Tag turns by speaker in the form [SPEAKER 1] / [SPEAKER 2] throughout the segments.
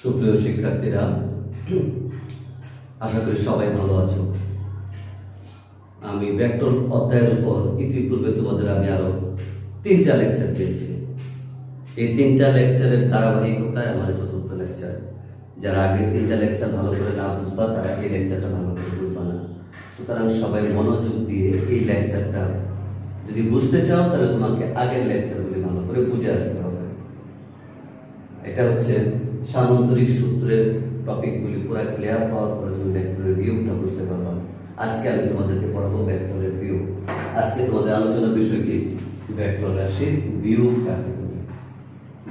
[SPEAKER 1] সুপ্রিয় শিক্ষার্থীরা, আশা করি সবাই ভালো আছো। আমি ভেক্টর অধ্যায়ের উপর ইতিপূর্বে তোমাদের আমি আরো 3টা লেকচার দিয়েছি। এই 3টা লেকচারের ধারাবাহিকতায় আমার 4র্থ লেকচার। যারা আগে 3টা লেকচার ভালো করে না বুঝবা তারা এই লেকচারটা ভালো করে বুঝবা না। সুতরাং সবাই মনোযোগ দিয়ে এই লেকচারটা যদি বুঝতে চাও তাহলে তোমাকে আগের লেকচারগুলি ভালো করে বুঝে আসতে হবে। এটা হচ্ছে সামান্তরিক সূত্রের টপিকগুলি পুরো ক্লিয়ার হওয়ার পরে তুমি ভেক্টরের বিয়োগটা বুঝতে পারবা। আজকে আমি তোমাদেরকে পড়াবো ভেক্টরের বিয়োগ। আজকে তোমাদের আলোচনার বিষয় কি? ভেক্টর রাশির বিয়োগ কাকে বলে।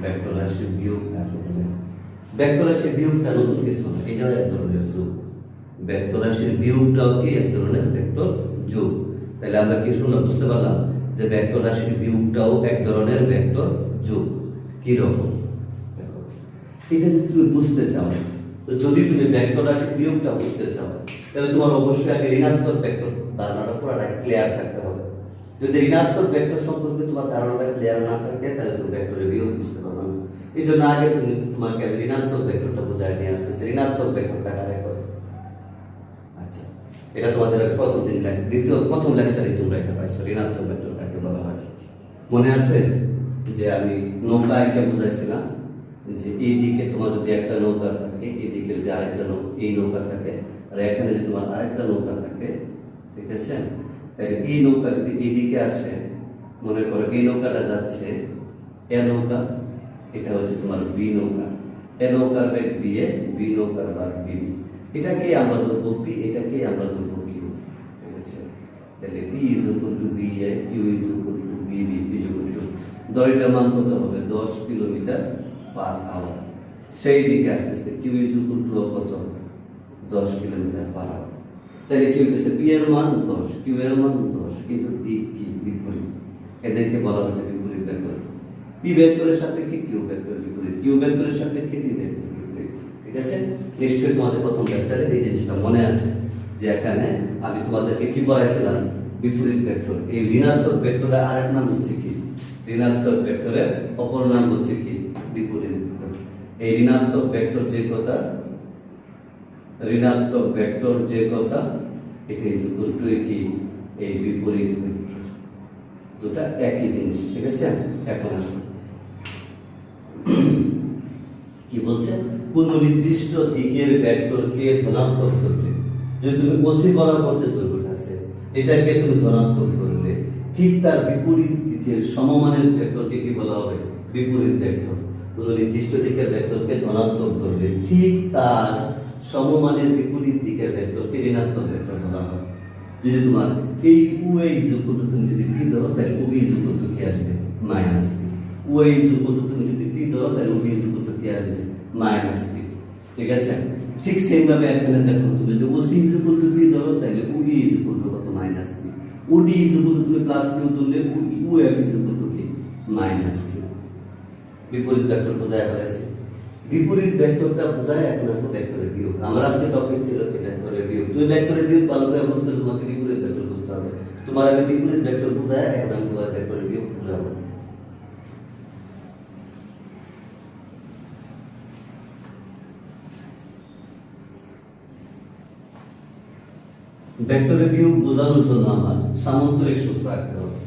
[SPEAKER 1] ভেক্টর রাশির বিয়োগ কাকে বলে। ভেক্টর রাশির বিয়োগটা নতুন কিছু না, এটাও এক ধরনের যোগ। ভেক্টর রাশির বিয়োগটাও কি এক ধরনের ভেক্টর যোগ। তাহলে আমরা কি শুনলাম, বুঝতে পারলাম যে ভেক্টর রাশির বিয়োগটাও এক ধরনের ভেক্টর যোগ। কি রকম? এটা যদি তুমি বুঝতে চাও, তো যদি তুমি ভেক্টর রাশির বিয়োগটা বুঝতে চাও তাহলে তোমার অবশ্যই আগে ঋণাত্মক ভেক্টর ধারণাটা পুরোটা ক্লিয়ার থাকতে হবে। যদি ঋণাত্মক ভেক্টর সম্পর্কে তোমার ধারণাটা ক্লিয়ার না থাকে তাহলে তুমি ভেক্টরের বিয়োগ বুঝতে পারবে না। এই জন্য আগে তোমাকে ঋণাত্মক ভেক্টরটা বোঝায় নিয়ে আসতেছে। ঋণাত্মক ভেক্টরটা কারে করে? আচ্ছা, এটা তোমাদের প্রথম লেকচারে তোমরা এটা পাইছো, ঋণাত্মক ভেক্টর কাকে বলা হয়। মনে আছে যে আমি নৌকা এঁকে বুঝাইছিলাম যে এই দিকে তোমার যদি একটা নৌকা থাকে, এই দিকে যদি আরেকটা এই নৌকা থাকে, আর এখানে যদি তোমার আরেকটা নৌকা থাকে, ঠিক আছে? তাহলে এই নৌকা যদি এই দিকে আসে, মনে করো এই নৌকাটা যাচ্ছে এ নৌকা, এটা হচ্ছে তোমার বি নৌকা। এ নৌকার বেগ বি এ, বি নৌকার বেগ বি বি। এটাকে আমরা ধরবো পি, এটাকে আমরা ধরবো কিউ, ঠিক আছে? তাহলে P is equal to B A, Q is equal to B B is equal to, দড়িটার মান কত হবে? 10 কিলোমিটার পার আওয়ার। সেই দিকে আসতেছে কিউ ইজ ইকুয়াল টু কত? 10 কিলোমিটার পার আওয়ার। তাহলে কি হইতেছে? পি এর মান 10, কিউ এর মান 10, কিন্তু দিক কি? বিপরীত। এদেরকে বলা হচ্ছে বিপরীত ভেক্টর। পি ভেক্টরের সাপেক্ষে কিউ ভেক্টরের বিপরীত, কিউ ভেক্টরের সাপেক্ষে পি ভেক্টরের বিপরীত, ঠিক আছে? নিশ্চয়ই তোমাদের প্রথম লেকচারে এই জিনিসটা মনে আছে যে এখানে আমি তোমাদেরকে কি পড়াইছিলাম? বিপরীত ভেক্টর। এই ঋণাত্মক ভেক্টরের আরেক নাম হচ্ছে কি? ঋণাত্মক ভেক্টরের অপর নাম হচ্ছে কি? বিপরীত ভেক্টর। এই ঋণাত্মক ভেক্টর যে কথা, ঋণাত্মক ভেক্টর যে কথা, এটা ইজ ইকুয়াল টু কি? এই বিপরীত ভেক্টর। দুটা একই জিনিস, ঠিক আছে? এখন আসুন কি বলছে? কোন নির্দিষ্ট দিকের ভেক্টরকে ধনাত্মক ধরলে, যদি তুমি ওসি বরাবর যে দৈর্ঘ্যটা আছে এটাকে তুমি ধনাত্মক ধরলে, ঠিক তার বিপরীত দিকের সমমানের ভেক্টরকে কি বলা হবে? বিপরীত ভেক্টর। কোন নির্দিষ্ট দিকের ভেক্টরকে ধনাত্মক ধরলে ঠিক তার সমমানের বিপরীত দিকের ভেক্টরকে ঋণাত্মক ভেক্টর বলা হয়। যদি তোমার এই উএ ইজ ইকুয়াল টু তুমি যদি পি ধরো তাহলে ওবি ইজ ইকুয়াল টু কি আসবে? Minus P. উএ ইজ ইকুয়াল টু তুমি যদি পি ধরো তাহলে ওবি ইজ ইকুয়াল টু কি আসবে? মাইনাস পি, ঠিক আছে? ঠিক সেম ভাবে এখানে দেখো, তুমি যদি OC is equal to P ধরো তাহলে ওই ইজ ইকুয়াল টু কত? Minus P. OD is equal to তুমি প্লাস কিউ ধরলে ওএফ ইজ ইকুয়াল টু কি? Minus Q. বিপরীত ভেক্টর বোঝায় ফেলেছে। বিপরীত ভেক্টরটা বোঝায় এখন একটা ভেক্টরের বিয়োগ। আমার আজকে টপিক ছিল কি? ভেক্টরের বিয়োগ। তুমি ভেক্টরের বিয়োগ ভালো করে বুঝতে তোমাকে বিপরীত ভেক্টর বুঝতে হবে। তোমার আগে বিপরীত ভেক্টর বোঝায়, এখন আমি তোমার ভেক্টরের বিয়োগ বুঝাবো। ভেক্টরের বিয়োগ বোঝানোর জন্য আমার সামান্তরিক সূত্র আঁকতে হবে।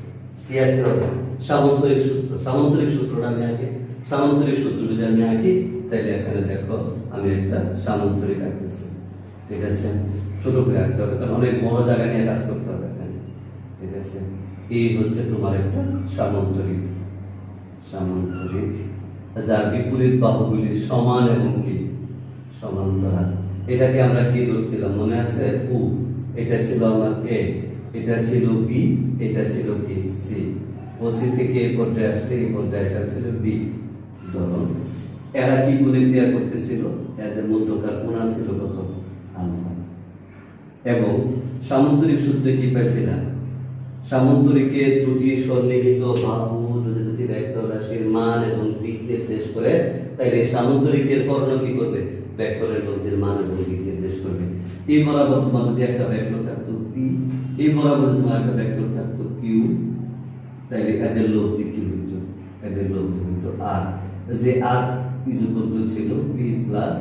[SPEAKER 1] কি আঁকতে হবে? সামান্তরিক সূত্র। সামান্তরিক সূত্রটা আমি আঁকি। সামান্তরিক সূত্র যদি আমি আঁকি তাহলে এখানে দেখো আমি একটা সামান্তরিক আঁকতেছি, ঠিক আছে? ছোট করে আঁকতে হবে কারণ অনেক বড় জায়গা নিয়ে কাজ করতে হবে এখানে, ঠিক আছে? এই হচ্ছে তোমার একটা সামান্তরিক। সামান্তরিক যার বিপরীত বাহুগুলি সমান এবং কি? সমান্তরাল। এটাকে আমরা কি ধরছিলাম? মনে আছে? উ। এটা ছিল আমার এ, এটা ছিল বি, এটা ছিল কি? সি। ওসি থেকে এই পর্যায়ে আসলে এই পর্যায়ে আসছিল ডি। ধরো এরা কি গুণে ক্রিয়া করতেছিল? এদের মধ্যকার কোণ ছিল কত? আলফা। এবং সামান্তরিক সূত্রে কি পাইছিলাম? সামান্তরিকের দুটি সন্নিহিত বাহু যদি দুটি ভেক্টর রাশির মান এবং দিক নির্দেশ করে তাহলে সামান্তরিকের কর্ণ কি করবে? ভেক্টরের মধ্যে মান এবং দিক নির্দেশ করবে। এই বরাবর তোমার যদি একটা ভেক্টর থাকতো পি, এই বরাবর যদি তোমার একটা ভেক্টর থাকতো কিউ, তাহলে এদের লব্ধি কি হইতো? এদের লব্ধি হইতো আর। যে আর ইজ ইকুয়াল টু ছিল P plus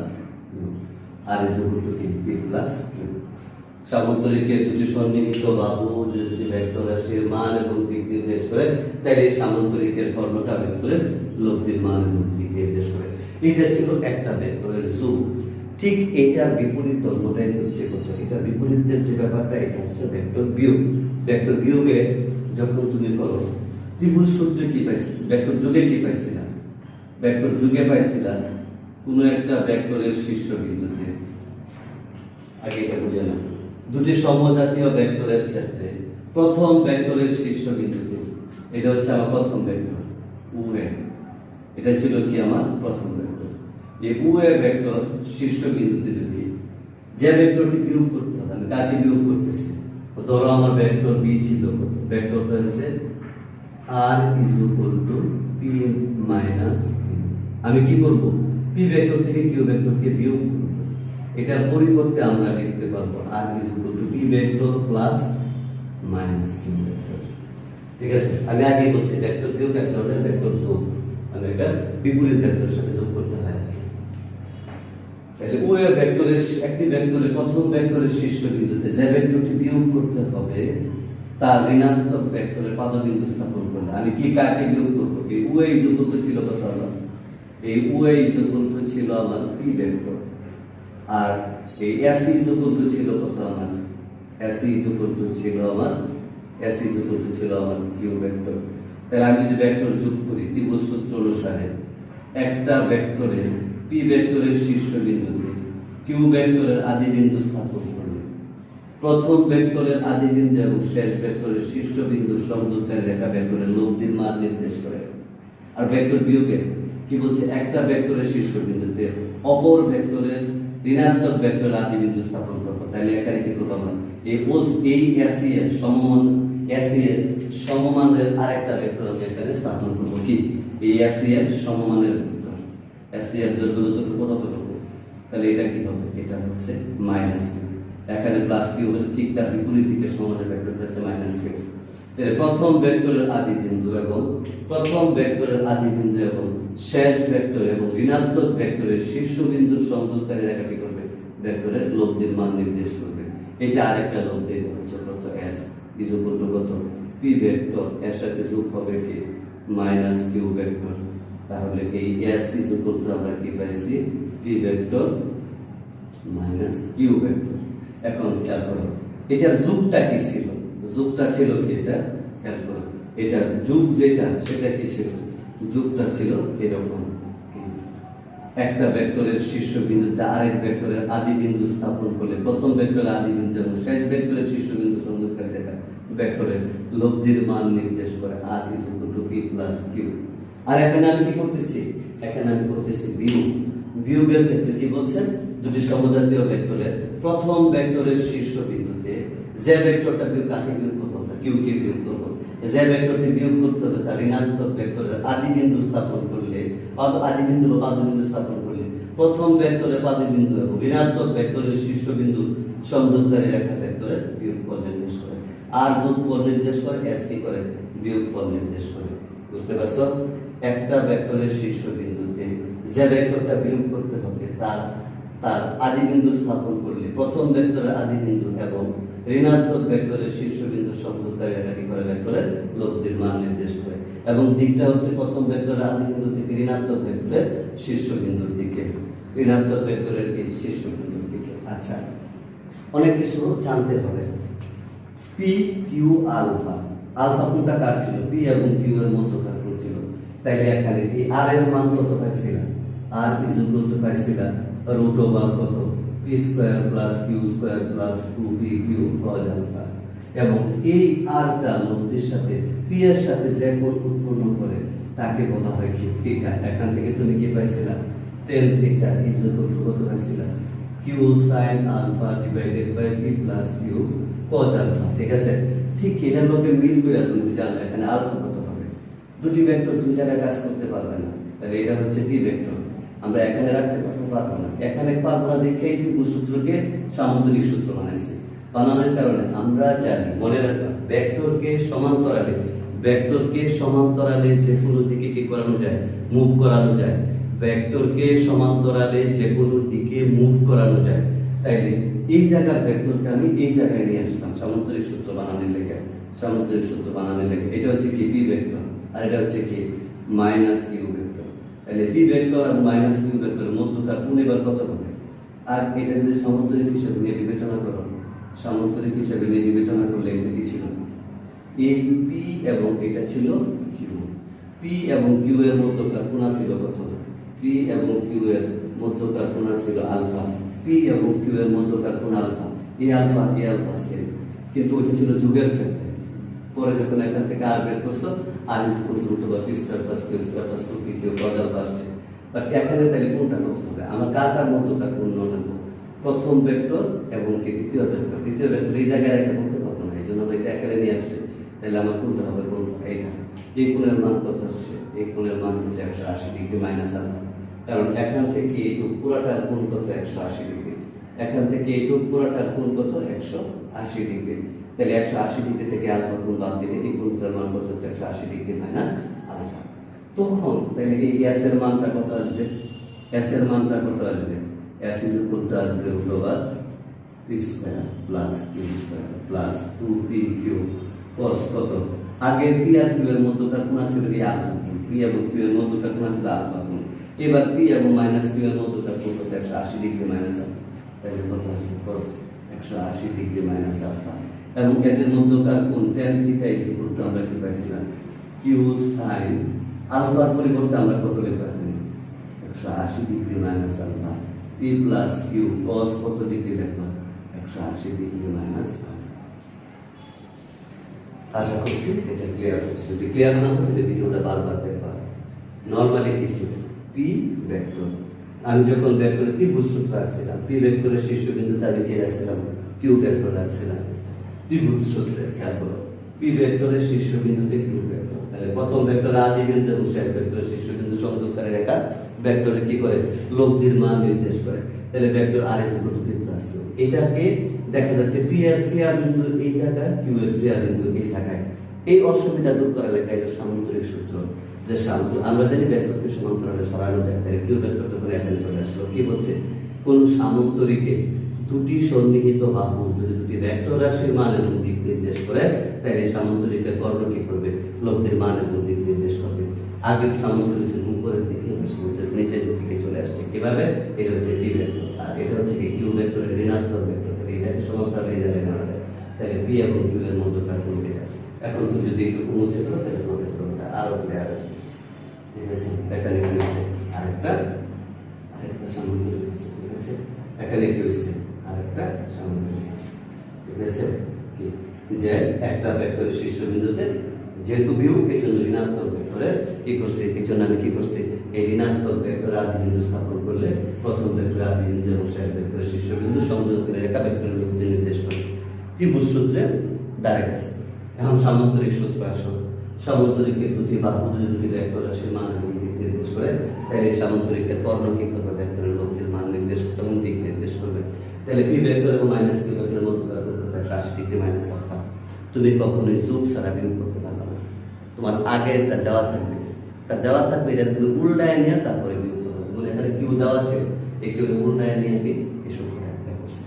[SPEAKER 1] R is equal to P plus Q. সামান্তরিকের দুটি সন্নিহিত বাহু যদি ভেক্টর রাশির মান এবং দিক নির্দেশ করে, তাহলে এই সামান্তরিকের কর্ণটা ভেক্টরের লব্ধির মান এবং দিক নির্দেশ করে। এটা ছিল একটা ভেক্টরের যোগ। ঠিক এটার বিপরীত ধর্মটাই হচ্ছে কত, এটা বিপরীতের যে ব্যাপারটা, এটা হচ্ছে ভেক্টর বিয়োগ। ভেক্টর বিয়োগে যখন তুমি করো, ত্রিভুজ সূত্রে কি পাইছিল, ভেক্টর যোগে কি পাইছিলা, ভেক্টর যোগে পাইছিলা কোন একটা ভেক্টরের শীর্ষবিন্দুতে, আগে এটা বুঝে না, দুটি সমজাতীয় ভেক্টরের ক্ষেত্রে প্রথম ভেক্টরের শীর্ষবিন্দুতে, এটা হচ্ছে আমার প্রথম ভেক্টর উএ, এটা ছিল কি আমার প্রথম ভেক্টর। এই উএ ভেক্টর শীর্ষবিন্দুতে যদি যে ভেক্টরটি বিয়োগ করতে হবে, আমি কাকে বিয়োগ করতেছি, ধরো আমার ভেক্টর বি ছিল, ভেক্টরটা হচ্ছে R is equal to P minus Q. আমি কি করব, পি ভেক্টর থেকে কিউ ভেক্টরকে বিয়োগ করব। এটার পরিবর্তে আমরা লিখতে পারবো R is equal to P vector plus minus Q vector. ঠিক আছে, আমি আগে বলছি ভেক্টর কিউ ভেক্টরের ভেক্টর যোগ, মানে এটা বিপরীত ভেক্টরের সাথে যোগ করতে হয়। তাহলে ওই ভেক্টরের একটি ভেক্টরের প্রথম ভেক্টরের শীর্ষবিন্দুতে যে ভেক্টরটি বিয়োগ করতে হবে, তার ঋণাত্মক ভেক্টরের পাদবিন্দু স্থাপন করলে আমি কি কাকে বিয়োগ করব, এই ওয়ে ইজ ইকুয়াল টু ছিল কত হলো, এই ওয়ে ইজ ইকুয়াল টু ছিল আমার পি ভেক্টর, আর এই এস ইজ ইকুয়াল টু ছিল কত আমার, এস ইজ ইকুয়াল টু ছিল আমার, এস ইজ ইকুয়াল টু ছিল আমার কিউ ভেক্টর। তাহলে আমি যদি ভেক্টর যোগ করি ত্রিভুজ সূত্র অনুসারে, একটা ভেক্টরের পি ভেক্টরের শীর্ষবিন্দুতে কিউ ভেক্টরের আদি বিন্দু স্থাপন করলে প্রথম ভেক্টরের আদি বিন্দু এবং শেষ ভেক্টরের শীর্ষবিন্দুর সংযোগকারী রেখা ভেক্টরের লব্ধির মান নির্দেশ করে। আর ভেক্টর বিয়োগে কি বলছে, একটা ভেক্টরের শীর্ষবিন্দুতে অপর ভেক্টরের ঋণাত্মক ভেক্টরের আদি বিন্দু স্থাপন করবো। তাহলে এখানে কি করবো আমরা, এই এসি এর সমমান, এসি এর সমমানের আরেকটা ভেক্টর আমি এখানে স্থাপন করবো, কি এই এসি এর সমমানের ভেক্টর, এসি এর দৈর্ঘ্য কতটুকু, তাহলে এটা কি হবে, এটা হচ্ছে মাইনাস কিউ। এখানে প্লাস কিউ হলে ঠিক তার বিপরীত দিকে সমানের ভেক্টরটা হচ্ছে মাইনাস কিউ। তাহলে প্রথম ভেক্টরের আদি বিন্দু এবং শেষ ভেক্টর এবং ঋণাত্মক ভেক্টরের শীর্ষবিন্দুর সংযোগকারী রেখা কি করবে, ভেক্টরের লব্ধির মান নির্দেশ করবে। এটা আরেকটা লব্ধি হচ্ছে কত, এস ইজ ইকুয়াল টু কত, পি ভেক্টর এর সাথে যোগ হবে কি মাইনাস কিউ ভেক্টর। তাহলে এই এস ইজ ইকুয়াল টু আমরা কি পাইছি, P vector minus Q vector. এখন খেয়াল করো এটার যোগটা কি ছিল, যোগটা ছিল কি, এটা খেয়াল করো, এটা যোগ যেটা সেটা কি ছিল, যোগটা ছিল এরকম, একটা ভেক্টরের শীর্ষবিন্দুতে আরেক ভেক্টরের আদি বিন্দু স্থাপন করলে প্রথম ভেক্টরের আদি বিন্দু এবং শেষ ভেক্টরের শীর্ষবিন্দু সংযোগকারী রেখা ভেক্টরের লব্ধির মান নির্দেশ করে R is equal to P plus Q. আর এখানে আমি কি করতেছি, এখানে আমি করতেছি বিয়োগ। বিয়োগের ক্ষেত্রে কি বলছে, দুটি সমজাতীয় ভেক্টরের প্রথম ভেক্টরের শীর্ষবিন্দুতে যে ভেক্টরটা বিয়োগ, কাকে বিয়োগ করব, কিউ কে বিয়োগ করব, যে ভেক্টরটি বিয়োগ করতে হবে তার ঋণাত্মক ভেক্টরের আদি বিন্দু স্থাপন করলে, আদি বিন্দু বা পাদবিন্দু স্থাপন করলে প্রথম ভেক্টরের পাদবিন্দু এবং ঋণাত্মক ভেক্টরের শীর্ষবিন্দু সংযোগকারী রেখা ভেক্টরের বিয়োগফল নির্দেশ করে। আর যোগফল নির্দেশ করে, এস কি করে, বিয়োগফল নির্দেশ করে। বুঝতে পারছো, একটা ভেক্টরের শীর্ষবিন্দুতে যে ভেক্টরটা বিয়োগ করতে হবে তার আদি বিন্দু স্থাপন করলে প্রথম ভেক্টরের আদি বিন্দু এবং ঋণাত্মক ভেক্টরের শীর্ষবিন্দু সংযোগকারী রেখা কি করে, ভেক্টরের লব্ধির মান নির্দেশ করে। এবং দিকটা হচ্ছে প্রথম ভেক্টরের আদি বিন্দু থেকে ঋণাত্মক ভেক্টরের শীর্ষবিন্দুর দিকে, ঋণাত্মক ভেক্টরের কি শীর্ষবিন্দুর দিকে। আচ্ছা, অনেক কিছু জানতে হবে। পি কিউ আলফা, আলফা কোনটা কার ছিল, পি এবং কিউ এর মধ্যকার কোণ ছিল। তাইলে এখানে এই আর এর মান কত পাইছিলাম, আর ইজ ইকুয়াল টু পাইছিলাম রুট ওভার কত, P square plus Q square plus 2p Q cos alpha. এবং এই আরটা লব্ধির সাথে পি এর সাথে যে কোণ উৎপন্ন করে তাকে বলা হয় কি থিটা। এখান থেকে তুমি কি পাইছিলা, tan theta is equal to কত পাইছিলা, Q sin alpha divided by P plus Q cos alpha. ঠিক আছে, ঠিক এটার লগে মিল করে তুমি জানলে এখানে আলফা কত হবে। দুটি ভেক্টর দুই জায়গায় কাজ করতে পারবে না, তাহলে এটা হচ্ছে পি ভেক্টর, আমরা এখানে রাখতে পারবো না, এখানে পারবো না দেখে এই ত্রিভুজ সূত্রকে সামান্তরিক সূত্র বানাইছি। বানানোর কারণে আমরা জানি, মনে রাখবা, ভেক্টরকে সমান্তরালে যে কোনো দিকে কি করানো যায়, মুভ করানো যায়। ভেক্টরকে সমান্তরালে যে কোনো দিকে মুভ করানো যায়, তাইলে এই জায়গার ভেক্টরকে আমি এই জায়গায় নিয়ে আসলাম সামান্তরিক সূত্র বানানোর লেগে। সামান্তরিক সূত্র বানানোর লেগে এটা হচ্ছে কি পি ভেক্টর, আর এটা হচ্ছে কি মাইনাস কিউ ভেক্টর। তাহলে পি ভেক্টর আর মাইনাস কিউ ভেক্টরের মধ্যকার কোণ এবার কত হবে? আর এটা যদি সামান্তরিক হিসেবে নিয়ে বিবেচনা করো, সামান্তরিক হিসেবে নিয়ে বিবেচনা করলে এটা কি ছিল? এই পি এবং এটা ছিল কিউ। পি এবং কিউ এর মধ্যকার কোণ ছিল কত? পি এবং কিউ এর মধ্যকার কোণ ছিল আলফা। পি এবং কিউ এর মধ্যকার কোণ আলফা। এ আলফা সেম, কিন্তু ওটা ছিল যুগের ক্ষেত্রে। পরে যখন এখান থেকে আর বের করছো, R is equal to root over P square plus Q square plus 2p Q cos alpha আসছে। বাট এখানে তাহলে কোনটা কত হবে? আমার কার মধ্যকার কোণ নেব? প্রথম ভেক্টর এবং কি দ্বিতীয় ভেক্টর। দ্বিতীয় ভেক্টর এই জায়গায় রেখে করতে পারবো না, এই জন্য আমরা এটা এখানে নিয়ে আসছি। তাহলে আমার কোনটা হবে? কোনটা? এইটা। এই কোণের মান কত হচ্ছে? এই কোণের মান হচ্ছে 180 ডিগ্রি মাইনাস আলফা। কারণ এখান থেকে এইটুকু পুরোটার কোণ কত? 180 ডিগ্রি। এখান থেকে এইটুকু পুরোটার কোণ কত? 180 ডিগ্রি। তাহলে 180 ডিগ্রি থেকে আলফা কোণ বাদ দিলে এই কোণটার মান কত হচ্ছে? 180 ডিগ্রি মাইনাস আলফা। তখন তাহলে এই s এর মানটা কত আসবে? s এর মানটা কত আসবে? s ইজ ইকুয়াল টু আসবে root over P square plus Q square plus 2p Q cos কত? আগে পি আর কিউ এর মধ্যকার কোণ ছিল এই আলফা কোণ। পি এবং কিউ এর মধ্যকার কোণ ছিল আলফা কোণ। এবার পি এবং মাইনাস কিউ এর মধ্যকার কোণ কত? 180 ডিগ্রি মাইনাস আলফা। তাহলে কত আসবে? cos 180 degree minus alpha. এবং এদের মধ্যকার কোণ tan theta is equal to আমরা কি পাইছিলাম? কিউ sin আলফার পরিবর্তে আমরা কত লিখতে পারি? 180 degree minus alpha. P plus Q cos কত ডিগ্রি লিখবো? 180 ডিগ্রি মাইনাস আলফা। আশা করছি এটা ক্লিয়ার হচ্ছে। যদি ক্লিয়ার না হয় তাহলে ভিডিওটা বারবার দেখবা। নরমালি কি ছিল? P vector. আমি যখন ভেক্টরের ত্রিভুজ সূত্র রাখছিলাম, পি ভেক্টরের শীর্ষবিন্দুতে আমি কি রাখছিলাম? কিউ ভেক্টর রাখছিলাম। ত্রিভুজ সূত্রে খেয়াল করো, পি ভেক্টরের শীর্ষবিন্দুতে কিউ ভেক্টর। তাহলে প্রথম ভেক্টর আদি বিন্দু এবং শেষ ভেক্টরের শীর্ষবিন্দু সংযোগকারী রেখা ভেক্টরে কি করে? লব্ধির মান নির্দেশ করে। তাহলে vector R is equal to P plus Q. এটাকে দেখা যাচ্ছে পি এর ক্রিয়া বিন্দু এই জায়গায়, কিউ এর ক্রিয়া বিন্দু এই জায়গায়। এই অসুবিধা দূর করার লেখা এটা সামান্তরিক সূত্র। যে আমরা জানি ভেক্টরকে সমান্তরালে সরানো যায়। তাহলে কিউ ভেক্টর যখন এখানে চলে আসলো, কি বলছে? কোন সামান্তরিকে দুটি সন্নিহিত বাহু যদি দুটি ভেক্টর রাশির মান এবং দিক নির্দেশ করে, তাহলে সামান্তরিকের কর্ণ কি করবে? লব্ধির মান এবং দিক নির্দেশ করবে। আগের সামান্তরিক উপরের দিকে, নিচের দিকে চলে আসছে। কিভাবে? এটা হচ্ছে পি ভেক্টর, আর এটা হচ্ছে কি কিউ ভেক্টরের ঋণাত্মক ভেক্টর। এটাকে সমান্তরালে এই জায়গায় নেওয়া যায়। তাহলে পি এবং কিউ এর মধ্যকার কোণ এটা। এখন তুমি যদি একটু মুছে করো তাহলে তোমার কাছে কোণটা আরো ক্লিয়ার আসবে। ঠিক আছে? এখানে কি হচ্ছে? আরেকটা সামান্তরিক আছে। ঠিক আছে? এখানে কি হচ্ছে? আরেকটা সামান্তরিক আছে। ঠিক আছে? কি যে একটা ভেক্টরের শীর্ষবিন্দুতে যেহেতু বিউ, এই জন্য ঋণাত্মক ভেক্টরে কি করছে? এই জন্য আমি কি করছি? এই ঋণাত্মক ভেক্টর আদি বিন্দু স্থাপন করলে প্রথম ভেক্টর আদি বিন্দু এবং শেষ ভেক্টরের শীর্ষবিন্দু সংযোগকারী রেখা ভেক্টরের লব্ধি নির্দেশ করে। ত্রিভুজ সূত্রে দাঁড়ায় গেছে। এখন সামান্তরিক সূত্র আসো। সামান্তরিকের দুটি বাহু যদি দুটি ভেক্টর রাশির মান এবং দিক নির্দেশ করে, তাহলে এই সামান্তরিকের কর্ণ কি করবে? ভেক্টরের লব্ধির মান নির্দেশ করবে এবং দিক নির্দেশ করবে। তাহলে পি ভেক্টর এবং মাইনাস কিউ ভেক্টরের মধ্যকার কোণ কত? 180 ডিগ্রি মাইনাস আলফা। তুমি কখনোই যোগ ছাড়া বিয়োগ করতে পারবে না। তোমার আগে এটা দেওয়া থাকবে, এটা তুমি উল্টায় নিয়ে তারপরে বিয়োগ করবে। মানে এখানে কিউ দেওয়া আছে, এই কিউ উল্টায় নিয়ে আমি এই সূত্রটা অ্যাপ্লাই করছি।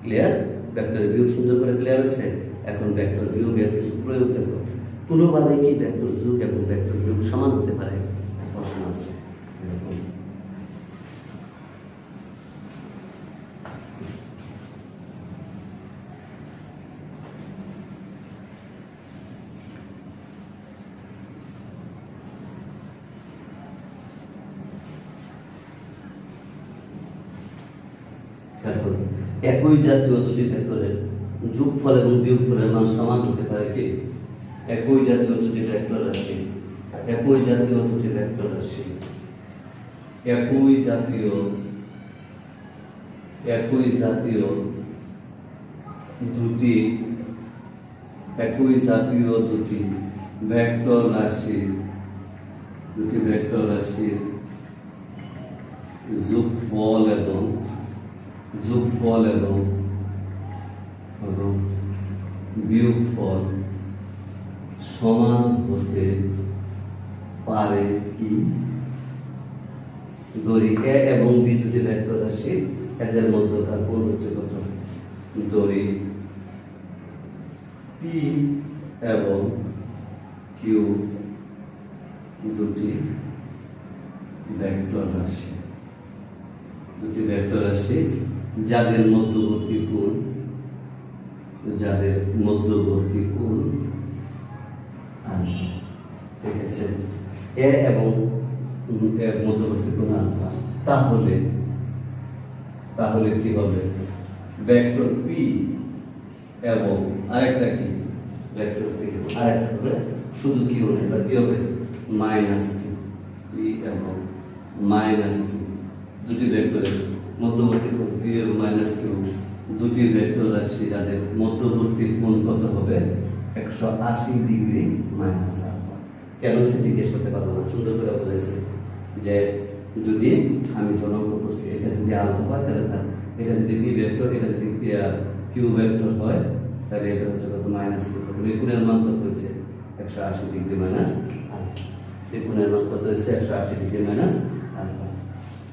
[SPEAKER 1] ক্লিয়ার? ভেক্টরের বিয়োগ সুন্দর করে ক্লিয়ার হচ্ছে। এখন ভেক্টর বিয়োগের কিছু প্রয়োগ দেখো। কোনোভাবে কি ভেক্টর যোগ এবং ভেক্টর বিয়োগ সমান হতে পারে? প্রশ্ন আছে। একই জাতীয় দুটি ভেক্টরের যোগফল এবং বিয়োগফলের মান সমান হতে পারে কি? একই জাতীয় দুটি ভেক্টর রাশি, একই জাতীয় দুটি ভেক্টর রাশি, একই জাতীয় দুটি ভেক্টর রাশির যোগফল এবং বিয়োগফল সমান হতে পারে কি? ধরি এ এবং বি দুটি ভেক্টর রাশি, এদের মধ্যকার কোণ হচ্ছে কত? ধরি পি এবং কিউ দুটি ভেক্টর রাশি, যাদের মধ্যবর্তী কোণ আলফা। ঠিক আছে, এ এবং এর মধ্যবর্তী কোণ আলফা। তাহলে কি হবে? ভেক্টর পি এবং আরেকটা কি ভেক্টর পি, আরেকটা হবে শুধু কিউ নেই, বা কি হবে? Minus Q. পি এবং মাইনাস কিউ দুটি ভেক্টরের মধ্যবর্তী কোণ পি এবং মাইনাস কিউ দুটি ভেক্টর রাশি, যাদের মধ্যবর্তী কোণ কত হবে? 180 ডিগ্রি মাইনাস আলফা। কেন সে জিজ্ঞেস করতে পারবো না, সুন্দর করে বোঝাইছে যে যদি আমি জনক করছি এটা যদি আলফা হয় তাহলে এটা যদি পি ভেক্টর, এটা যদি কিউ ভেক্টর হয় তাহলে এটা হচ্ছে কত? Minus Q. এই কোণের মান কত হচ্ছে? 180 ডিগ্রি মাইনাস আলফা। এই কোণের মান কত হচ্ছে? 180 ডিগ্রি মাইনাস আলফা।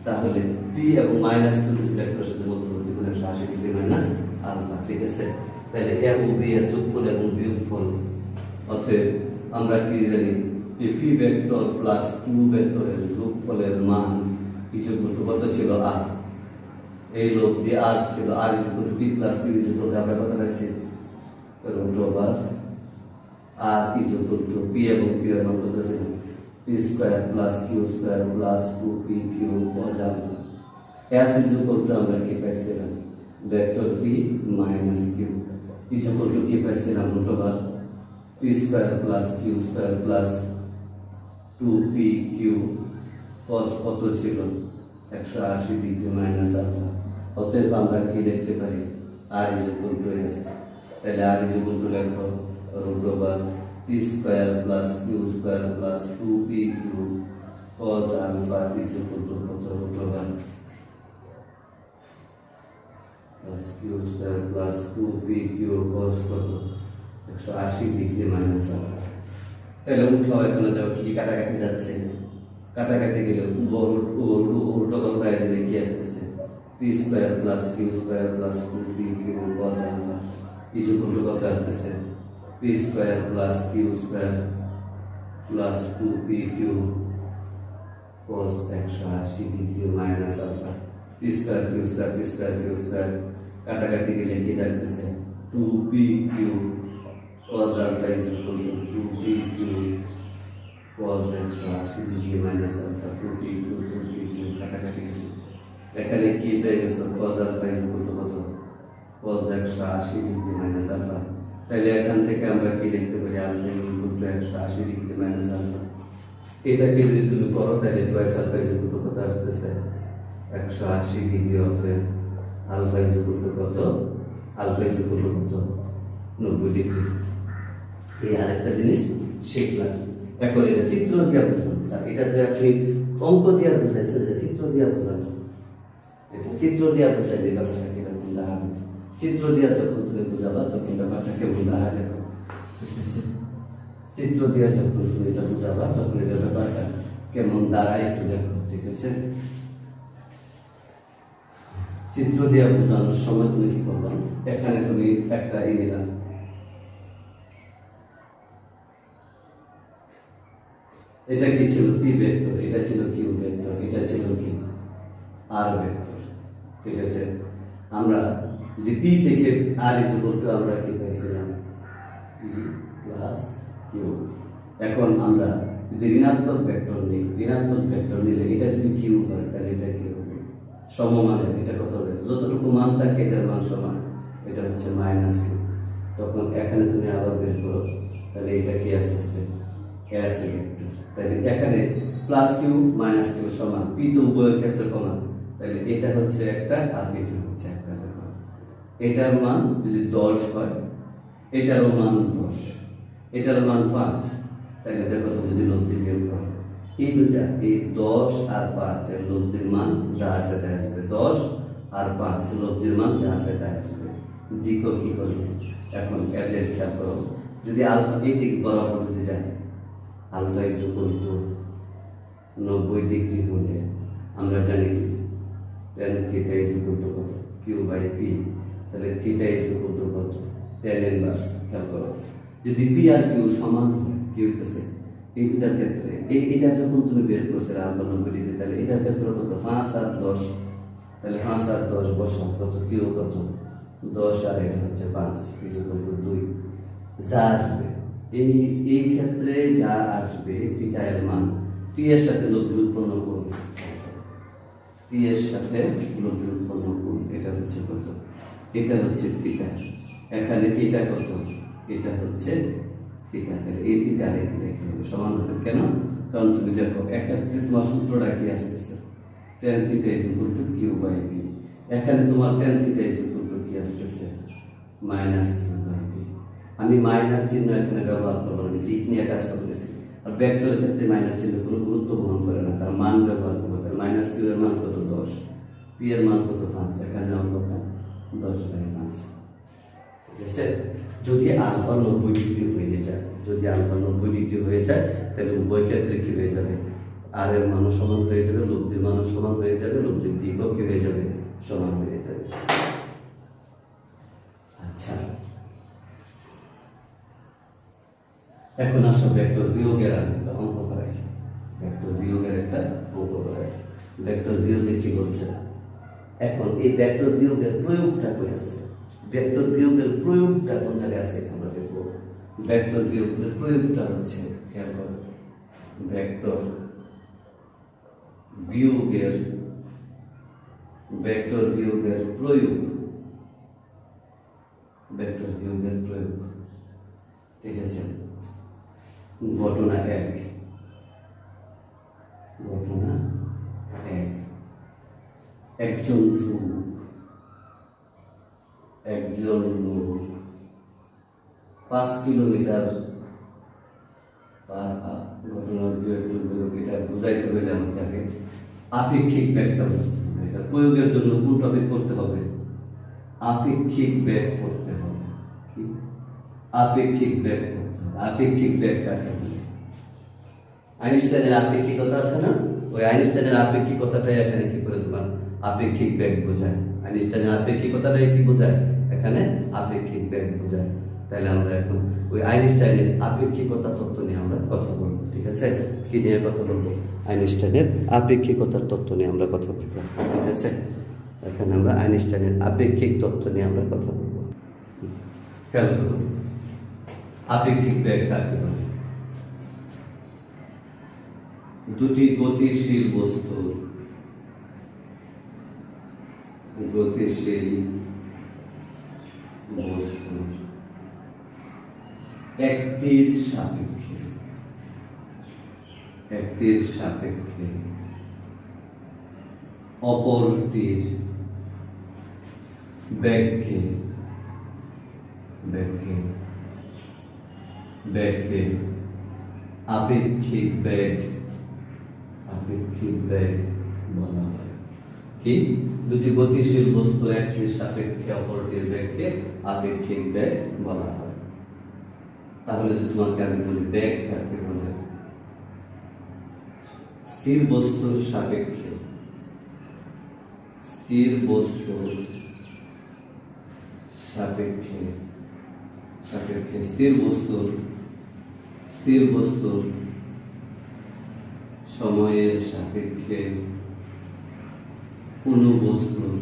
[SPEAKER 1] তাহলে পি এবং মাইনাস কিউ দুটি ভেক্টরের সাথে মধ্যবর্তী কোণ 180 ডিগ্রি মাইনাস আলফা। ঠিক আছে, তাহলে এ ও বি এর যোগফল এবং বিয়োগফল, অতএব আমরা কি জানি? পি ভেক্টর প্লাস কিউ ভেক্টরের যোগফলের মান ইকুয়াল টু কত ছিল? আর। এই লোক দিয়ে আর ছিল, R equal to P plus Q equal to আমরা কত পাচ্ছি? Root over R equal to P এবং কিউ এর মান কত ছিল? P square plus Q square plus 2p Q cos alpha. S equal to আমরা কি পাইছিলাম? Vector P minus Q equal to কি পাইছিলাম? Root over P square plus Q square plus 2p Q cos কত ছিল? 180 ডিগ্রি মাইনাস আলফা। অতএব আমরা কি লিখতে পারি? R equal to S. তাহলে আর ইকুয়াল টু লেখো root over P square plus Q square plus 2p Q cos alpha equal to কত? Root over plus Q square plus 2p Q cos কত? 180 degree minus alpha. তাহলে উঠো, এখানে দেখো কি কাটাকাটি যাচ্ছে, কাটাকাটি গেলে উল্টো গল্পায় দিলে কি আসতেছে? P square plus Q square plus 2p Q cos alpha equal to কত আসতেছে? P square plus Q square plus 2p Q cos 180 degree minus alpha. P square Q square P square Q square কাটাকাটি গেলে কি থাকতেছে? 2p Q cos alpha equal to 2p Q cos 180 degree minus alpha. 2p Q কাটাকাটি গেছে, এখানে কি পেয়ে গেছো? cos আলফা ইকুয়াল টু কত? cos 180 degree minus alpha. তাহলে এখান থেকে আমরা কি লিখতে পারি? Alpha equal to 180 degree minus alpha. এটাকে যদি তুমি করো তাহলে টুয়াইস আলফা ইকুয়াল টু কত আসতেছে? 180 ডিগ্রি। অতএব আলফা ইকুয়াল টু কত? আলফা ইকুয়াল টু কত? 90 ডিগ্রি। এই আরেকটা জিনিস শিখলাম। এখন এটা চিত্র দিয়ে বুঝলাম। স্যার এটা যে আপনি অঙ্ক দিয়ে বুঝাইছেন, যে চিত্র দিয়ে বোঝানো, এটা চিত্র দিয়ে বুঝাইলে ব্যাপারটা কিরকম দাঁড়াবে? চিত্র দিয়ে যখন তুমি বুঝাবা তখন ব্যাপারটা কেমন দাঁড়াবে? চিত্র দিয়ে যখন তুমি এটা বুঝাবা তখন এটা ব্যাপারটা কেমন দাঁড়ায় একটু দেখো। ঠিক আছে, চিত্র দিয়ে বোঝানোর সময় তুমি কি করবা? এখানে তুমি একটা নিলাম, এটা কি ছিল? পি ভেক্টর, এটা ছিল কিউ ভেক্টর, এটা ছিল কি? আর ভেক্টর। ঠিক আছে, আমরা যদি পি থেকে আর ইকুয়াল টু আমরা কি পাইছিলাম? P plus Q. এখন আমরা যদি ঋণাত্মক ভেক্টর নিই, ঋণাত্মক ভেক্টর নিলে এটা যদি কিউ হয় তাহলে এটা কি হবে? সমমানের। এটা কত হবে? যতটুকু মান থাকে এটার মান সমান, এটা হচ্ছে মাইনাস কিউ। তখন এখানে তুমি আবার বের করো, তাহলে এটা কি আসতেছে? S vector. তাহলে এখানে প্লাস কিউ মাইনাস কিউ সমান, পি তো উভয়ের ক্ষেত্রে কমান, তাহলে এটা হচ্ছে একটা আর এটা হচ্ছে একটা। দেখো এটার মান যদি 10 হয়, এটারও মান 10, এটার মান 5, তাহলে দেখো তো যদি লব্ধি বিয়োগ করো, এই দুটা, এই 10 আর 5 এর লব্ধির মান যা আছে তাই আসবে। 10 আর 5 লব্ধির মান যা আছে তাই আসবে। দিক কি করবে? এখন এদের খেয়াল করো, যদি আলফা এই দিক বরাবর যদি যায়, আলফা ইকুয়াল টু 90 ডিগ্রি হলে আমরা জানি tan theta is equal to কত কিউ বাই পি, তাহলে থিটা ইজ ইকুয়াল টু কত tan ইনভার্স। খেয়াল করো যদি পি আর কিউ সমান হয় কি হইতেছে এই দুটার ক্ষেত্রে এইটা যখন তুমি বের করছিলে আলফা 90 ডিগ্রি, তাহলে এটার ক্ষেত্রে কত 5 আর 10, তাহলে 5 আর 10 বসাও কত কিউ কত 10 আর এটা হচ্ছে 5 ইজ ইকুয়াল টু 2। যা আসবে এই ক্ষেত্রে যা আসবে থিটা এর মান পি এর সাথে লব্ধি উৎপন্ন করুন, পি এর সাথে লব্ধি উৎপন্ন করুন, এটা হচ্ছে কত এটা হচ্ছে থিটা। এখানে এটা কত এটা হচ্ছে থিটা, তাহলে এই থিটা আর এই থিটা এখানে সমান হবে। কেন? কারণ তুমি দেখো এক্ষেত্রে তোমার সূত্রটা কি আসতেছে tan theta is equal to Q by P, এখানে তোমার tan theta is equal to কি আসতেছে মাইনাস কিউ বাই পি। আমি মাইনাস চিহ্ন এখানে ব্যবহার করবো না, দিক নিয়ে কাজ করতেছি। আর ভেক্টরের ক্ষেত্রে মাইনাস চিহ্ন কোনো গুরুত্ব বহন করে না, তার মান ব্যবহার করবো। তাহলে মাইনাস কিউ এর মান কত 10, পি এর মান কত 5, এখানে কত 10 বাই 5। ঠিক আছে? যদি আলফা 90 ডিগ্রি হয়ে যায়, যদি আলফা 90 ডিগ্রি হয়ে যায়, তাহলে উভয় ক্ষেত্রে কি হয়ে যাবে আর এর মানও সমান হয়ে যাবে, লব্ধির মানও সমান হয়ে যাবে, লব্ধির দিকও কি হয়ে যাবে সমান হয়ে যাবে। আচ্ছা, এখন আসো ভেক্টর বিয়োগের একটা অঙ্ক করাই। ভেক্টর বিয়োগের একটা অঙ্ক করাই। ভেক্টর বিয়োগে কি বলছে? এখন এই ভেক্টর বিয়োগের প্রয়োগটা কই আছে? ভেক্টর বিয়োগের প্রয়োগটা কোন জায়গায় আছে আমরা দেখব। ভেক্টর বিয়োগের প্রয়োগটা হচ্ছে খেয়াল করো, ভেক্টর বিয়োগের প্রয়োগ, ভেক্টর বিয়োগের প্রয়োগ। ঠিক আছে? ঘটনা 1, ঘটনা 1, একজন লোক 5 কিলোমিটার ঘটনার এটা বুঝাইতে হলে আমাকে আপেক্ষিক বেগটা বুঝতে হবে। এটা প্রয়োগের জন্য কোন টপিক পড়তে হবে? আপেক্ষিক বেগ পড়তে হবে। কি আপেক্ষিক বেগ পড়তে হবে? আপেক্ষিক বেগ কাকে বলে? আইনস্টাইনের আপেক্ষিকতা আছে না, ওই আইনস্টাইনের আপেক্ষিকতাটাই এখানে কি করে তোমার আপেক্ষিক বেগ বোঝায়। আইনস্টাইনের আপেক্ষিকতাটাই কি বোঝায় এখানে আপেক্ষিক বেগ বোঝায়। তাহলে আমরা এখন ওই আইনস্টাইনের আপেক্ষিকতা তত্ত্ব নিয়ে আমরা কথা বলবো। ঠিক আছে? কি নিয়ে কথা বলবো? আইনস্টাইনের আপেক্ষিকতার তত্ত্ব নিয়ে আমরা কথা বলবো। ঠিক আছে? এখানে আমরা আইনস্টাইনের আপেক্ষিক তত্ত্ব নিয়ে আমরা কথা বলবো। খেয়াল করুন, আপেক্ষিক বেগ কাকে বলে? দুটি গতিশীল বস্তু একটির সাপেক্ষে অপরটির বেগকে আপেক্ষিক বেগ বলা হয়। কি? দুটি গতিশীল বস্তু একটির সাপেক্ষে অপরটির বেগকে আপেক্ষিক বেগ বলা হয়। তাহলে যদি তোমাকে আমি বলি বেগ কাকে বলে? স্থির বস্তুর সাপেক্ষে স্থির বস্তুর সময়ের সাপেক্ষে কোন বস্তুর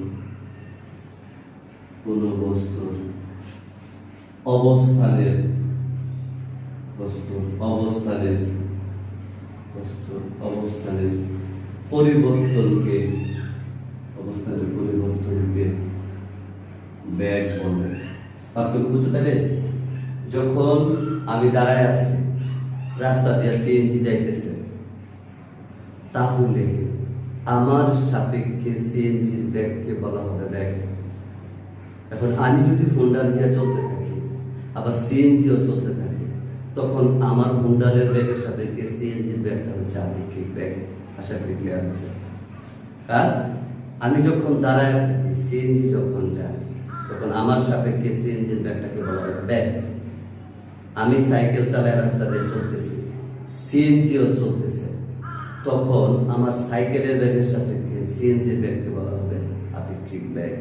[SPEAKER 1] অবস্থানের পরিবর্তনকে বেগ বলে। পার্থক্য বুঝতে পারে? যখন আমি দাঁড়ায় আছি, রাস্তা দিয়ে সিএনজি যাইতেছে, তাহলে আমার সাপেক্ষে সিএনজির বেগকে বলা হবে বেগ। এখন আমি যদি হোন্ডার দিয়ে চলতে থাকি, আবার সিএনজিও চলতে থাকে, তখন আমার হোন্ডারের বেগের সাপেক্ষে সিএনজির বেগটা হচ্ছে আপেক্ষিক বেগ। আশা করি ক্লিয়ার আছে। কারণ আমি যখন দাঁড়ায় থাকি, সিএনজি যখন যায়, তখন আমার সাপেক্ষে সিএনজির বেগটাকে বলা হবে বেগ। আমি সাইকেল চালায় রাস্তা দিয়ে চলতেছি, সিএনজিও চলতেছে, তখন আমার সাইকেলের বেগের সাপেক্ষে সিএনজি ব্যাগকে বলা হবে আপেক্ষিক ব্যাগ।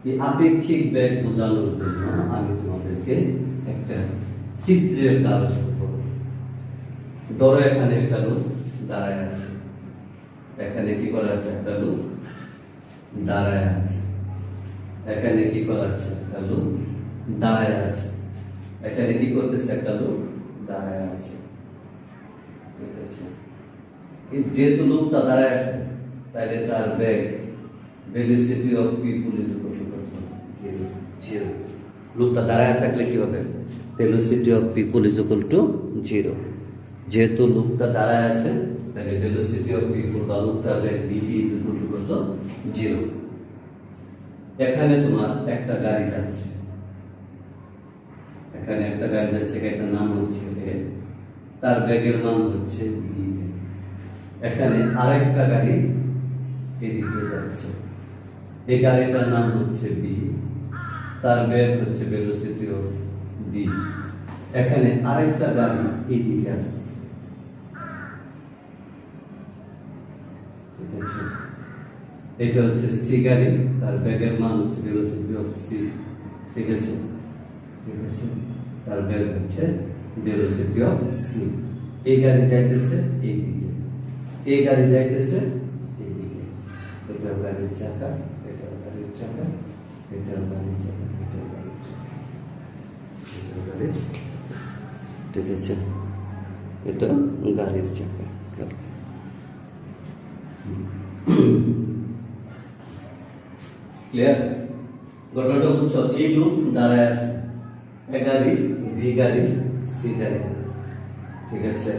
[SPEAKER 1] এই আপেক্ষিক ব্যাগ বোঝানোর জন্য আমি তোমাদেরকে একটা চিত্রের দ্বারস্থ করব। ধরো এখানে একটা লোক দাঁড়ায় আছে, এখানে কি করা আছে? একটা লোক দাঁড়ায় আছে, এখানে কি করা আছে? একটা লোক দাঁড়ায় আছে, এখানে কি করতেছে? একটা লোক দাঁড়ায় আছে। ঠিক আছে, যেহেতু লোকটা দাঁড়ায় আছে তাহলে তার bag velocity of people is equal to কত? 0। লোকটা দাঁড়ায় থাকলে কি হবে? Velocity of people is equal to 0। যেহেতু লোকটা দাঁড়ায় আছে তাহলে ভেলোসিটি অফ পিপল বা লোকটার bag BP is equal to কত? 0। এখানে তোমার একটা গাড়ি যাচ্ছে, এখানে একটা গাড়ি যাচ্ছে, এটার নাম হচ্ছে এ, তার ব্যাগের মান হচ্ছে বি। এখানে আরেকটা গাড়ি এদিকে যাচ্ছে, এই গাড়িটার নাম হচ্ছে বি, তার ব্যাগ হচ্ছে ভেলোসিটি অফ বি। এখানে আরেকটা গাড়ি এইদিকে আসছে, ঠিক আছে, এটা হচ্ছে সি গাড়ি, তার ব্যাগের মান হচ্ছে ভেলোসিটি অফ সি। ঠিক আছে, ঠিক আছে, তার ব্যাগ হচ্ছে ভেলোসিটি অফ সি। এই গাড়ি যাইতেছে এইদিকে, এই গাড়ি যাইতেছে এইদিকে। এটা গাড়ির চাকা, এটা গাড়ির চাকা, এটা গাড়ির চাকা, এটা গাড়ির চাকা, এটা গাড়ির চাকা। ঠিক আছে, এটা গাড়ির চাকা। ক্লিয়ার? ঘটনাটা বুঝছো? এই লোক দাঁড়ায় আছে, এ গাড়ি, বি গাড়ি, সি গাড়ি। ঠিক আছে,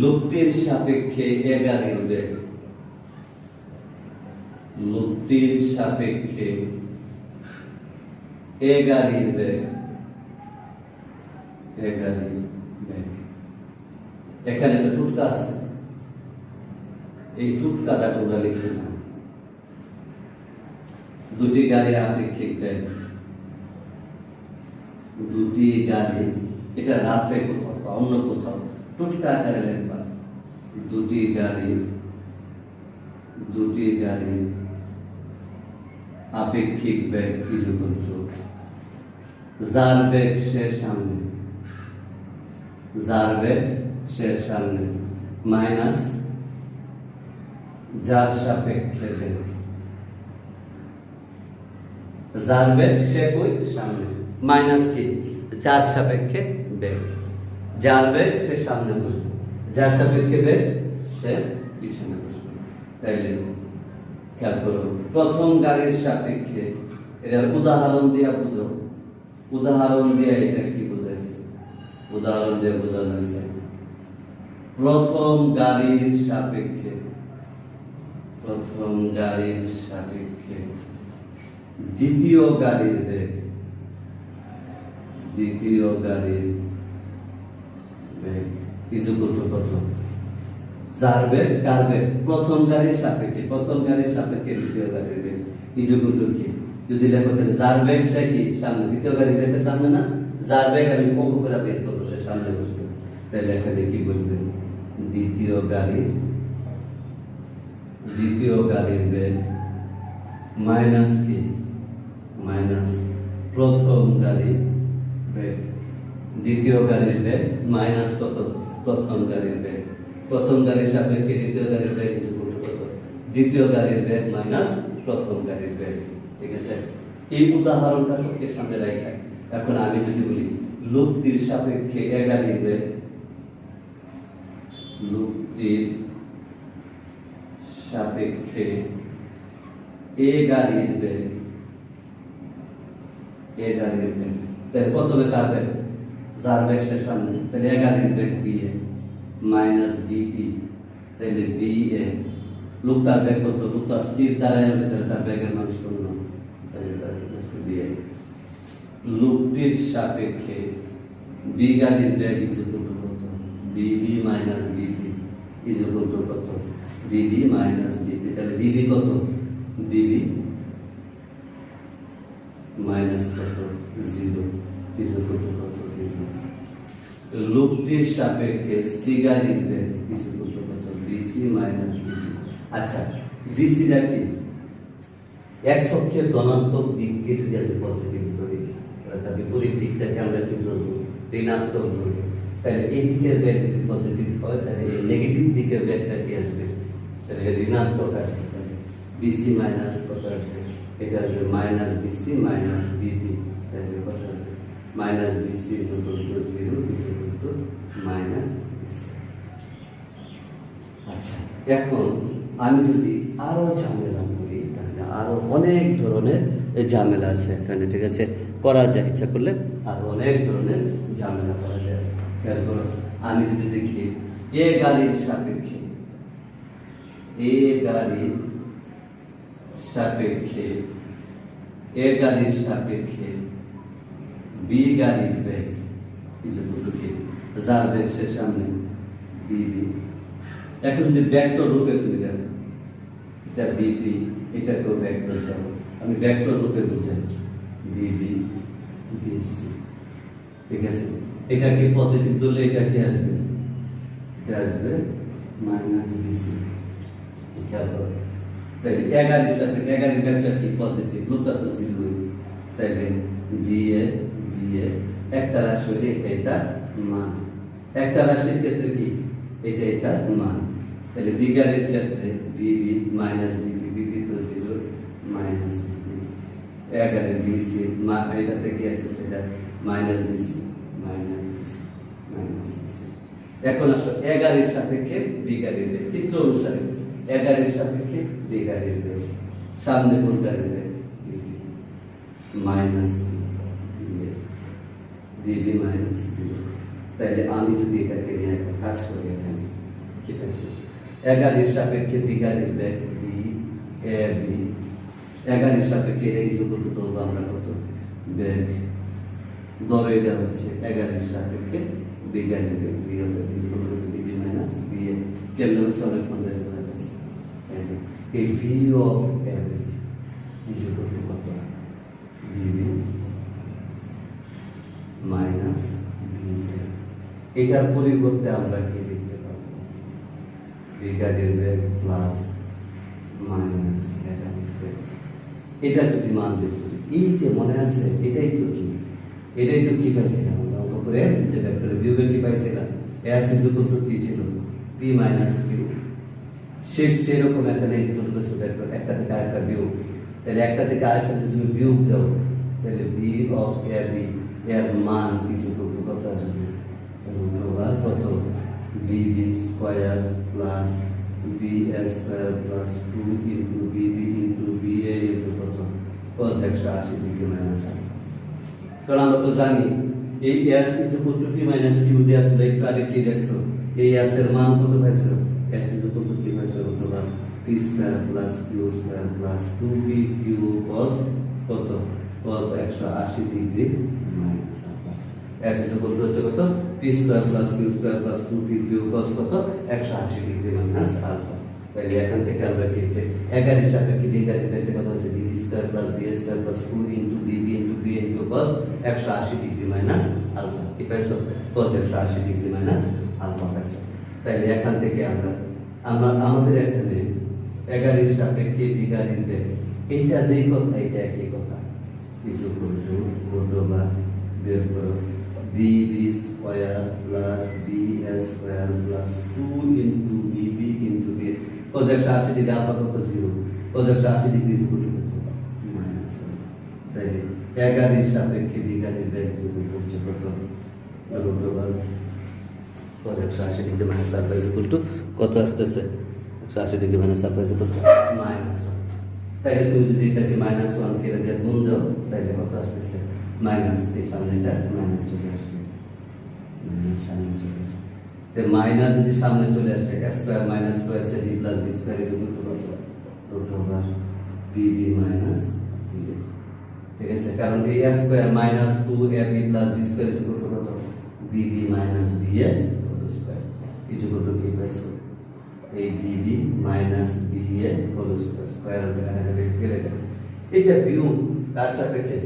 [SPEAKER 1] লোকটির সাপেক্ষে এ গাড়ির বেগ, লোকটির সাপেক্ষে এ গাড়ির বেগ, এ গাড়ির বেগ। এখানে একটা টুটকা আছে, এই টুটকাটা তোমরা লিখে নাও। দুটি গাড়ির আপেক্ষিক বেগ, দুটি গাড়ি, এটা রাফে কোথাও বা অন্য কোথাও টুটকা আকারে লিখবা। দুটি গাড়ির আপেক্ষিক বেগ ইজ ইকুয়াল টু যার বেগ সে সামনে, যার বেগ সে সামনে মাইনাস যার সাপেক্ষে বেগ, যার বেগ সে কই? সামনে, মাইনাস কি? যার সাপেক্ষে বেগ, যার বেগ সে সামনে বসবে, যার সাপেক্ষে বেগ সে পিছনে বসবে। তাইলে খেয়াল করো, প্রথম গাড়ির সাপেক্ষে, এটার উদাহরণ দিয়া বুঝো, উদাহরণ দিয়ে এটা কি বুঝাইছে? উদাহরণ দিয়ে বোঝানো হয়েছে প্রথম গাড়ির সাপেক্ষে, প্রথম গাড়ির সাপেক্ষে দ্বিতীয় গাড়ির বেগ, দ্বিতীয় গাড়ির বেগ ইজ ইকুয়াল টু কত? যার বেগ, কার বেগ? প্রথম গাড়ির সাপেক্ষে, প্রথম গাড়ির সাপেক্ষে দ্বিতীয় গাড়ির বেগ ইজ ইকুয়াল টু কি? যদি লেখো তাহলে যার বেগ সে কি? সামনে, দ্বিতীয় গাড়ির বেগটা সামনে না, যার বেগ আমি অঙ্ক করে বের করবো, সে সামনে বসবে। তাহলে এখানে কি বসবে? দ্বিতীয় গাড়ির বেগ মাইনাস কি? মাইনাস প্রথম গাড়ির বেগ, দ্বিতীয় গাড়ির বেগ মাইনাস কত? প্রথম গাড়ির বেগ। প্রথম গাড়ির সাপেক্ষে দ্বিতীয় গাড়ির বেগ ইজ ইকুয়াল টু কত? দ্বিতীয় গাড়ির বেগ মাইনাস প্রথম গাড়ির বেগ। ঠিক আছে, এই উদাহরণটা চোখের সামনে রাখা। এখন আমি যদি বলি লোকটির সাপেক্ষে এ গাড়ির বেগ, লোকটির সাপেক্ষে এ গাড়ির বেগ, এ গাড়ির বেগ, তাহলে প্রথমে কার বেগ? যার বেগ সে সামনে, তাহলে এ গাড়ির বেগ বি এ মাইনাস বিপি, তাহলে বি এ। লোকটার বেগ কত? লোকটা স্থির দাঁড়ায় আছে, তাহলে তার বেগের মান 0, তাহলে তার বি এ। লোকটির সাপেক্ষে বি গাড়ির বেগ ইজ ইকুয়াল টু কত? BB minus BP is equal to কত? BB minus BP. তাহলে বিবি কত? বিবি মাইনাস কত 0 ইজ ইকুয়াল টু কত লুপটির সাপেক্ষে সি গাড়ির বেগ ইজ ইকুয়াল টু কত বিসি মাইনাস বিডি। আচ্ছা বিসিটা কি এক্স অক্ষে ধনাত্মক দিককে যদি আমি পজিটিভ ধরি অর্থাৎ বিপরীত দিকটাকে আমরা কি ধরবো ঋণাত্মক ধরবো, তাহলে এই দিকের বেগ যদি পজিটিভ হয় তাহলে এই নেগেটিভ দিকের বেগটা কি আসবে, তাহলে ঋণাত্মক আসবে। তাহলে বিসি মাইনাস কত আসবে, এটা আসবে মাইনাস বিসি মাইনাস বিডি, তাহলে কত আসবে minus BC is equal to 0 is equal to minus BC. আচ্ছা এখন আমি যদি আরো ঝামেলা করি তাহলে আরো অনেক ধরনের ঝামেলা আছে এখানে, ঠিক আছে, করা যায় ইচ্ছা করলে আরো অনেক ধরনের ঝামেলা করা যায়। খেয়াল করো, আমি যদি দেখি এ গাড়ির সাপেক্ষে এ গাড়ির সাপেক্ষে এ গাড়ির সাপেক্ষে বি গাড়ির বেগ কিছু কি যার বেগ সে সামনে বিবি। এখন যদি ভেক্টর রূপে তুমি দেখো এটা বিবি, এটাকেও ভেক্টর দেবো, আমি ভেক্টর রূপে বুঝাই বিবি বিসি, ঠিক আছে। এটাকে পজিটিভ ধরলে এটা কি আসবে, এটা আসবে মাইনাস বিসি। খেয়াল করো, তাহলে 11 এর সাথে 11 ভেক্টর কি পজিটিভ, লুপটা তো 0, তাহলে বি এ একটা রাশি হলে এটাই তার মান, একটা রাশির ক্ষেত্রে কি এটাই তার মান, তাহলে বিগারের ক্ষেত্রে বিবি মাইনাস বিবি, বিবি তো 0 মাইনাস বিবি, 11 বিসি এটা থেকে আসছে এটা minus BC minus BC minus BC. এখন আসো 11 এর সাপেক্ষে বিগারের বেগ, চিত্র অনুসারে 11 এর সাপেক্ষে বিগারের বেগ, সামনে কোন গাড়ির বেগ মাইনাস বিবি মাইনাস বিবি। তাহলে আমি যদি এটাকে নিয়ে একটা কাজ করি এখানে কি পাচ্ছি 11 এর সাপেক্ষে বিগারের বেগ বি এ বি, 11 এর সাপেক্ষে এই যুগটু ধরবো আমরা কত বেগ ধরে, এটা হচ্ছে 11 এর সাপেক্ষে বিগারের বেগ বি হবে বিবি মাইনাস বি এ। কেমন হচ্ছে অনেক মনে রাখছে এই ভি অফ এ বি যুগটু কত বিবি মাইনাস বি এ। এটার পরিবর্তে আমরা কি লিখতে পারবো বিগারের বেগ প্লাস মাইনাস এটা লিখতে, এটা যদি মান দেখি এই যে মনে আছে এটাই তো কি পাইছিলাম আমরা অঙ্ক করে যে ভেক্টরের বিয়োগে কি পাইছিলাম এস ইজ ইকুয়াল টু কি ছিল পি মাইনাস কিউ, সেরকম এখানে ইজ ইকুয়াল টু ভেক্টর একটা থেকে আরেকটা বিয়োগ, তাহলে একটা থেকে আরেকটা যদি তুমি বিয়োগ দাও তাহলে বি অফ এ বি এর মান ইজ ইকুয়াল টু কত আসবে কত BB square plus B S square plus 2 into Bibi into B A into কত cos 180 ডিগ্রি মাইনাস আলফা। কারণ আমরা তো জানি এই s is equal to p মাইনাস q দেয়া তুলে একটু আগে কি দেখছো এই s এর মান কত পাইছো s ইজ ইকুয়াল টু কি পাইছো অথবা p square plus q square plus 2b q cos কত cos 180 degree minus alpha. s is equal to হচ্ছে কত p square plus q square plus 2p q cos কত 180 ডিগ্রি মাইনাস আলফা। তাহলে এখান থেকে আমরা কি হচ্ছে 11 এর সাপেক্ষে বিগারের বেগ কত হচ্ছে b square plus b square plus 2 into bb into b into cos 180 degree minus alpha কি পাইছো cos 180 ডিগ্রি মাইনাস আলফা পাইছো। তাহলে এখান থেকে আমরা আমাদের এখানে 11 এর সাপেক্ষে বিগারের বেগ এইটা যেই কথা এটা একই কথা কিছু করতে গোটোবা বের করো bb square plus bs square plus 2 into bb into b cos 180 degree alpha কত 0 cos 180 degree is equal to minus, তাইলে 11 এর সাপেক্ষে বিগারের বেগ ইজ ইকুয়াল টু হচ্ছে কত root over cos 180 degree minus alpha is equal to কত আসতেছে 180 degree minus alpha is equal to minus 1। তাইলে তুমি যদি এটাকে মাইনাস 1 কে দিয়ে গুণ দাও তাহলে কত আসতেছে মাইনাস, এই সামনেটা মাইনাস চলে আসবে মাইনাস সামনে চলে আসবে। মাইনাস যদি সামনে চলে আসে স্কয়ার মাইনাস স্কয়ার সে B plus B square is equal to কত root over BB minus B, ঠিক আছে। কারণ এই স্কয়ার মাইনাস 2ab প্লাস B square is equal to কত BB minus B A whole square is equal to কি পাইছো এই BB minus B A whole square square হবে এখানে কেটে গেল। এটা বিয়োগ কার সাপেক্ষে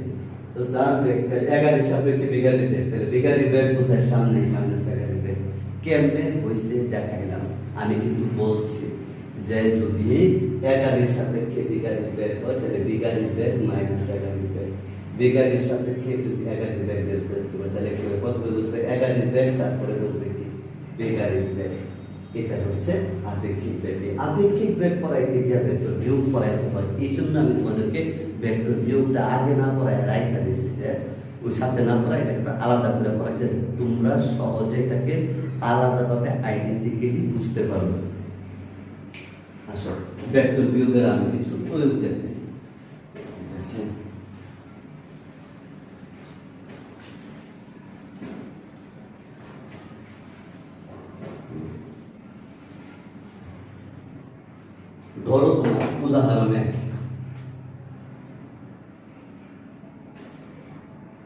[SPEAKER 1] তো যার বেগ তাহলে 11 সাপেক্ষে বি গাড়ির বেগ, তাহলে বি গাড়ির বেগ কোথায়? সামনে, মাইনাস 11 বেগ। কেমনে হয়েছে দেখাইলাম। আমি কিন্তু বলছি যে যদি 11 সাপেক্ষে বি গাড়ির বেগ হয় তাহলে বি গাড়ির বেগ মাইনাস 11 বেগ। বি গাড়ির সাপেক্ষে যদি 11 বেগ বের করতে হবে তাহলে কি হবে? প্রথমে বুঝবে 11 বেগ, তারপরে বুঝবে কি বি গাড়ির বেগ। এটা হচ্ছে আপেক্ষিক বেগ। আপেক্ষিক বেগ পড়াইতে গিয়ে ভেক্টর বিয়োগ পড়াইতে হয়। এই জন্য আমি তোমাদেরকে ভেক্টর বিয়োগটা আগে না পড়ায় রাইখা দিচ্ছি, যে ওই সাথে না পড়ায় এটাকে আলাদা করে পড়াইছে, তোমরা সহজে এটাকে আলাদাভাবে আইডেন্টিক্যালি বুঝতে পারবে। আসলে ভেক্টর বিয়োগের আমি কিছু প্রয়োগ দেখে আছে। ধরো তোমার উদাহরণে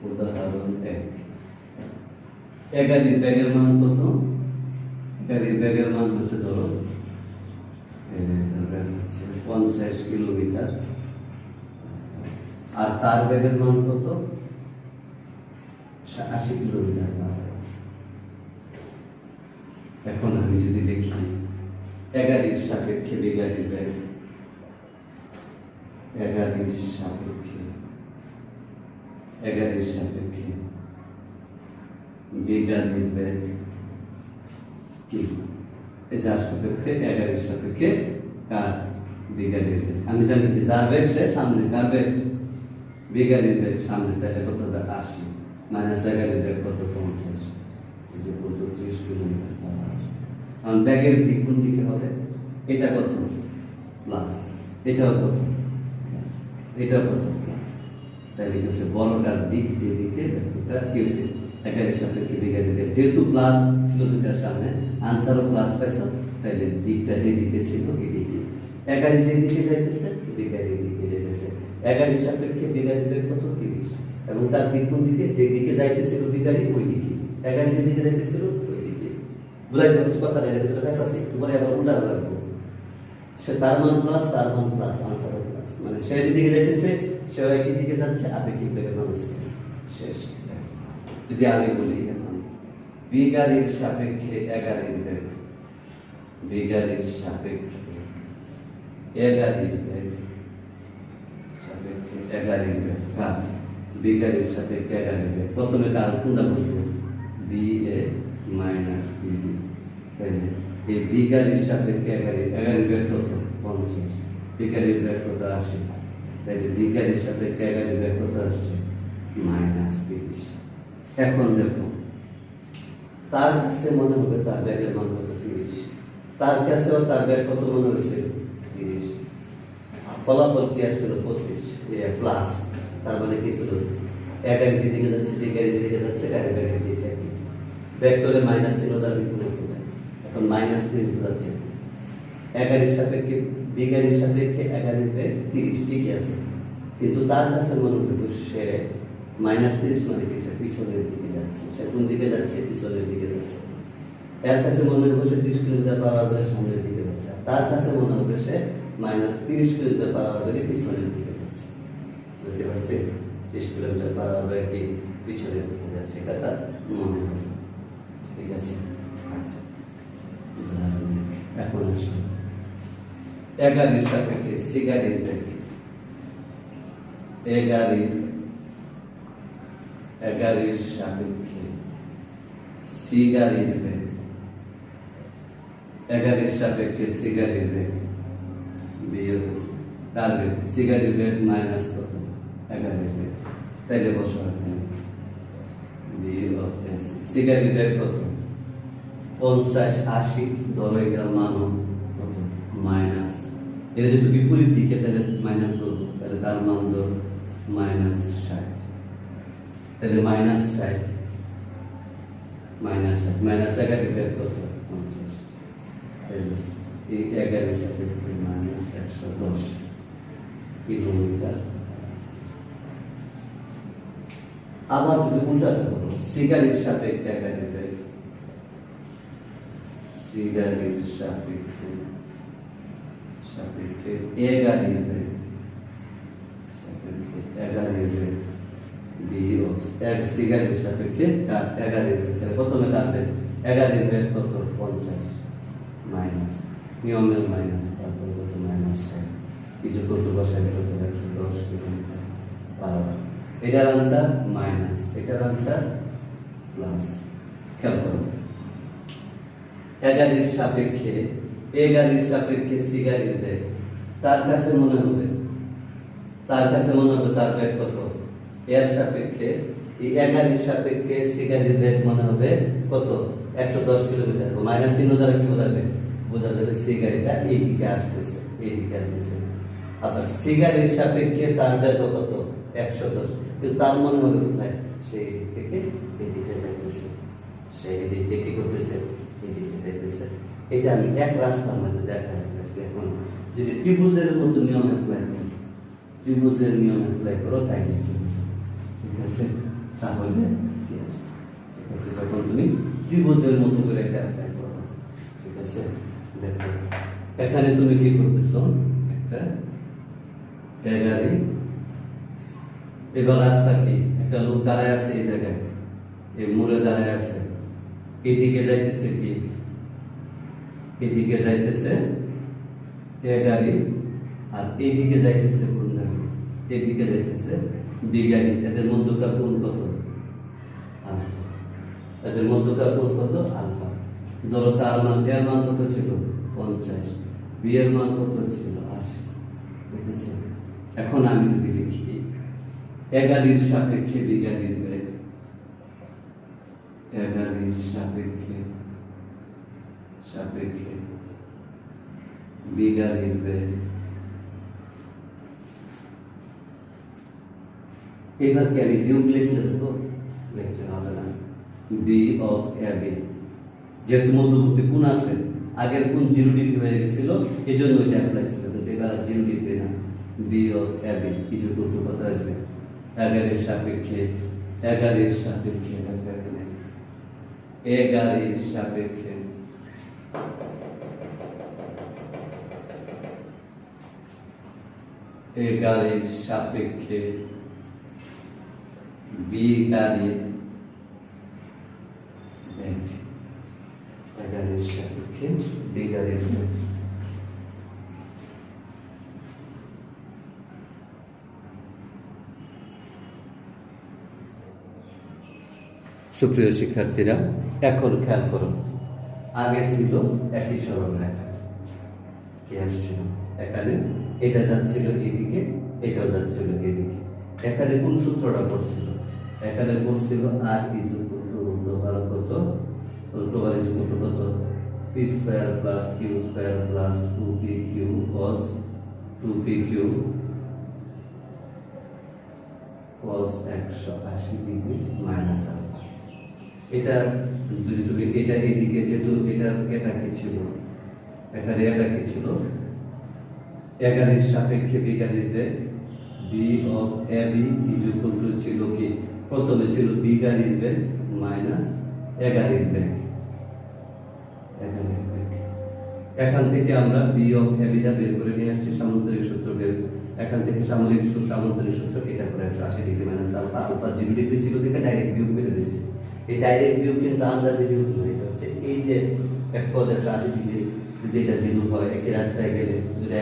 [SPEAKER 1] উদাহরণ 1, 11 ব্যাগের মান কত? 11 ব্যাগের মান হচ্ছে ধরো 50 কিলোমিটার, আর তার ব্যাগের মান কত? 80 কিলোমিটার। এখন আমি যদি দেখি 11 সাপেক্ষে বি গাড়ির বেগ, 11 সাপেক্ষে বি গাড়ির বেগ কি? এই যার সাপেক্ষে 11 সাপেক্ষে কার? বি গাড়ির বেগ। আমি জানি কি যার বেগ সে সামনে, কার বেগ? বি গাড়ির বেগ সামনে, তাহলে কত? 80 মাইনাস 11 বেগ কত? 50 is equal to 30 kilometre per hour. কারণ ব্যাগের দিক কোন দিকে হবে? এটা কত? প্লাস। এটাও কত? প্লাস। এটাও কত? প্লাস। তাহলে হচ্ছে বড়টার দিক যেদিকে ভেক্টরটা কি হচ্ছে? 11 সাপেক্ষে বি গাড়ির বেগ, যেহেতু প্লাস ছিল দুটার সামনে, আনসারও প্লাস পাইছো, তাহলে দিকটা যেদিকে ছিল এদিকে। 11 যেদিকে যাইতেছে বি গাড়ির দিকে যাইতেছে। 11 সাপেক্ষে বি গাড়ির বেগ কত? 30, এবং তার দিক কোন দিকে? যেদিকে যাইতেছিল বি গাড়ি ওই দিকে। 11 যেদিকে যাইতেছিল ওই দিকে। বুঝাইতে পারছি কথাটা? এটা ভিতরে ফ্যাস আছে, একটু পরে আবার উল্টা লাগবে। সে তার মান প্লাস, তার মান প্লাস, আনসারও প্লাস, মানে সে যেদিকে যাইতেছে সে একই দিকে যাচ্ছে, আপেক্ষিক বেগের মান শেষ। যদি আমি বলি এখন বি গাড়ির সাপেক্ষে 11 বেগ, বি গাড়ির সাপেক্ষে 11 বেগ, সাপেক্ষে 11 বেগ, কার? বি গাড়ির সাপেক্ষে 11 বেগ। প্রথমে কার কোনটা বসবে? B A minus B B. তাইলে এই বি গাড়ির সাপেক্ষে 11 বেগ কত? 50, বি গাড়ির বেগ কত? 80, তাইলে বি গাড়ির সাপেক্ষে 11 বেগ কত আসছে? মাইনাস 30। এখন দেখো তার কাছে মনে হবে তার ব্যাগের মান কত? 30। তার কাছেও তার ব্যাগ কত মনে হয়েছে? 30। ফলাফল কি আসছিল? 25 প্লাস। তার মানে কি ছিল? 11 যেদিকে যাচ্ছে বি গাড়ি যেদিকে যাচ্ছে ব্যাগের দিকে একই। ভেক্টরে মাইনাস ছিল, তার বিপরীত বোঝায়। এখন মাইনাস 30 বোঝাচ্ছে 11 সাপেক্ষে বি গাড়ির সাপেক্ষে 11 বেগ 30, ঠিকই আছে, কিন্তু তার কাছে মনে হবে সে মাইনাস 30 মানে কি? সে পিছনের দিকে যাচ্ছে। সে কোন দিকে যাচ্ছে? পিছনের দিকে যাচ্ছে। এর কাছে মনে হবে সে 30 কিলোমিটার পার আওয়ারে সামনের দিকে যাচ্ছে, তার কাছে মনে হবে সে মাইনাস 30 কিলোমিটার পার আওয়ারে পিছনের দিকে যাচ্ছে। বুঝতে পারছি? 30 কিলোমিটার পার আওয়ারে কি পিছনের দিকে যাচ্ছে, এটা তার মনে হবে। ঠিক আছে? আচ্ছা, এখন আসুন 11 সাপেক্ষে সি গাড়ির বেগ, 11 সাপেক্ষে সি গাড়ির বেগ, 11 সাপেক্ষে সি গাড়ির বেগ বিয়োগ তার বেগ। সি গাড়ির বেগ মাইনাস কত? 11 বেগ। তাইলে বসো বিয়োগ সি গাড়ির বেগ কত? 50, 80 ধরো, এটা মান কত? মাইনাস। এটা যদি বিপরীত দিকে তাহলে মাইনাস ধরবো, তাহলে তার মান ধর মাইনাস 60। তাহলে মাইনাস 60, মাইনাস 11 বের কত? 50। তাহলে এই 11 সাথে মাইনাস 110 কিলোমিটার। আবার যদি উল্টাটা করো, সি গাড়ির সাপেক্ষে 11 বেগ, সি গাড়ির সাপেক্ষে এ গাড়ির বেগ, সাপেক্ষে 11 বেগ বি অফ এক সিগারের সাপেক্ষে 11 প্রথমে কাটবে 11 বেগ কত 50 মাইনাস নিয়মের মাইনাস তারপরে কত মাইনাস 60 কিছু করতে বসাইলে কত 110 কিলোমিটার পার আওয়ার। এটার আনসার মাইনাস, এটার আনসার প্লাস। খেয়াল করো 11 সাপেক্ষে এ গাড়ির সাপেক্ষে সি গাড়ির বেগ তার কাছে মনে হবে তার বেগ কত, এর সাপেক্ষে এই 11 সাপেক্ষে সি গাড়ির বেগ মনে হবে কত 110 কিলোমিটার। মাইনাস চিহ্ন দ্বারা কি বোঝাবে, বোঝা যাবে সি গাড়িটা এইদিকে আসতেছে, আবার সি গাড়ির সাপেক্ষে তার বেগ কত 110, কিন্তু তার মনে হবে কোথায়, সেই দিক থেকে এদিকে যাইতেছে, সেই দিক থেকে কি করতেছে এদিকে যাইতেছে। এটা আমি এক রাস্তার মধ্যে দেখা যাচ্ছে। এখন যদি ত্রিভুজের মতো নিয়ম অ্যাপ্লাই করো, ত্রিভুজের নিয়ম অ্যাপ্লাই করো তাইলে কি, ঠিক আছে, তাহলে কি আছে, ঠিক আছে, যখন তুমি ত্রিভুজের মতো করে এটা অ্যাপ্লাই করো, ঠিক আছে। দেখো এখানে তুমি কি করতেছো, একটা গাড়ি, এবার রাস্তা কি, একটা লোক দাঁড়ায় আছে এই জায়গায়, এই মোড়ে দাঁড়ায় আছে, এদিকে যাইতেছে কি, এদিকে যাইতেছে এ গাড়ি, আর এদিকে যাইতেছে কোন গাড়ি, এদিকে যাইতেছে বি গাড়ি। এদের মধ্যকার কোণ কত, আলফা, এদের মধ্যকার কোণ কত, আলফা। ধরো তার মান, এর মান কত ছিল 50, বি এর মান কত ছিল 80, ঠিক আছে। এখন আমি যদি লিখি এ গাড়ির সাপেক্ষে বি গাড়ির বেগ, এ গাড়ির সাপেক্ষে বি গাড়ির বেগ, এবার কি আমি বিয়োগ লিখলে দেবো, লিখতে হবে না, বি অফ এ বি, যেহেতু মধ্যবর্তী কোণ আছে, আগের কোণ 0 ডিগ্রি হয়ে গেছিল, এই জন্য এটা অ্যাপ্লাই ছিল, তো এবার 0 ডিগ্রি না, বি অফ এ বি কিছু করতে কত আসবে 11 সাপেক্ষে, 11 সাপেক্ষে এ গাড়ির সাপেক্ষে এ গাড়ির সাপেক্ষে বি গাড়ির বেগ, এ গাড়ির সাপেক্ষে বি গাড়ির বেগ। সুপ্রিয় শিক্ষার্থীরা, এখন খেয়াল করো, আগে ছিল একই সরলরেখা, কি আসছিল এখানে, এটা যাচ্ছিল এদিকে, এটাও যাচ্ছিল এদিকে। এখানে কোন সূত্রটা পড়ছিল, এখানে পড়ছিল R is equal to root over কত, root over is equal to কত, P square plus Q square plus 2pq cos 2pq cos 180 degree minus alpha. এটা যদি তুমি এটা এদিকে, যেহেতু এটা কি ছিল, এখানে এটা কি ছিল, 11 সাপেক্ষে বি গাড়ির বেগ, B of A B is equal to ছিল কি, প্রথমে ছিল বি গাড়ির বেগ মাইনাস এ গাড়ির বেগ, এখান থেকে আমরা বি অফ এ বিটা বের করে নিয়ে আসছি, সামান্তরিক সূত্র বের, এখান থেকে সামান্তরিক সূত্র এটা করে 180 degree minus alpha, alpha 0 degree ছিল থেকে ডাইরেক্ট বিয়োগ করে দিচ্ছি। এই ডাইরেক্ট বিয়োগ কিন্তু আন্দাজে বিয়োগ নয়, এটা হচ্ছে এই যে এক পদ 180 ডিগ্রি, যদি এটা 0 হয়, একই রাস্তায় গেলে যদি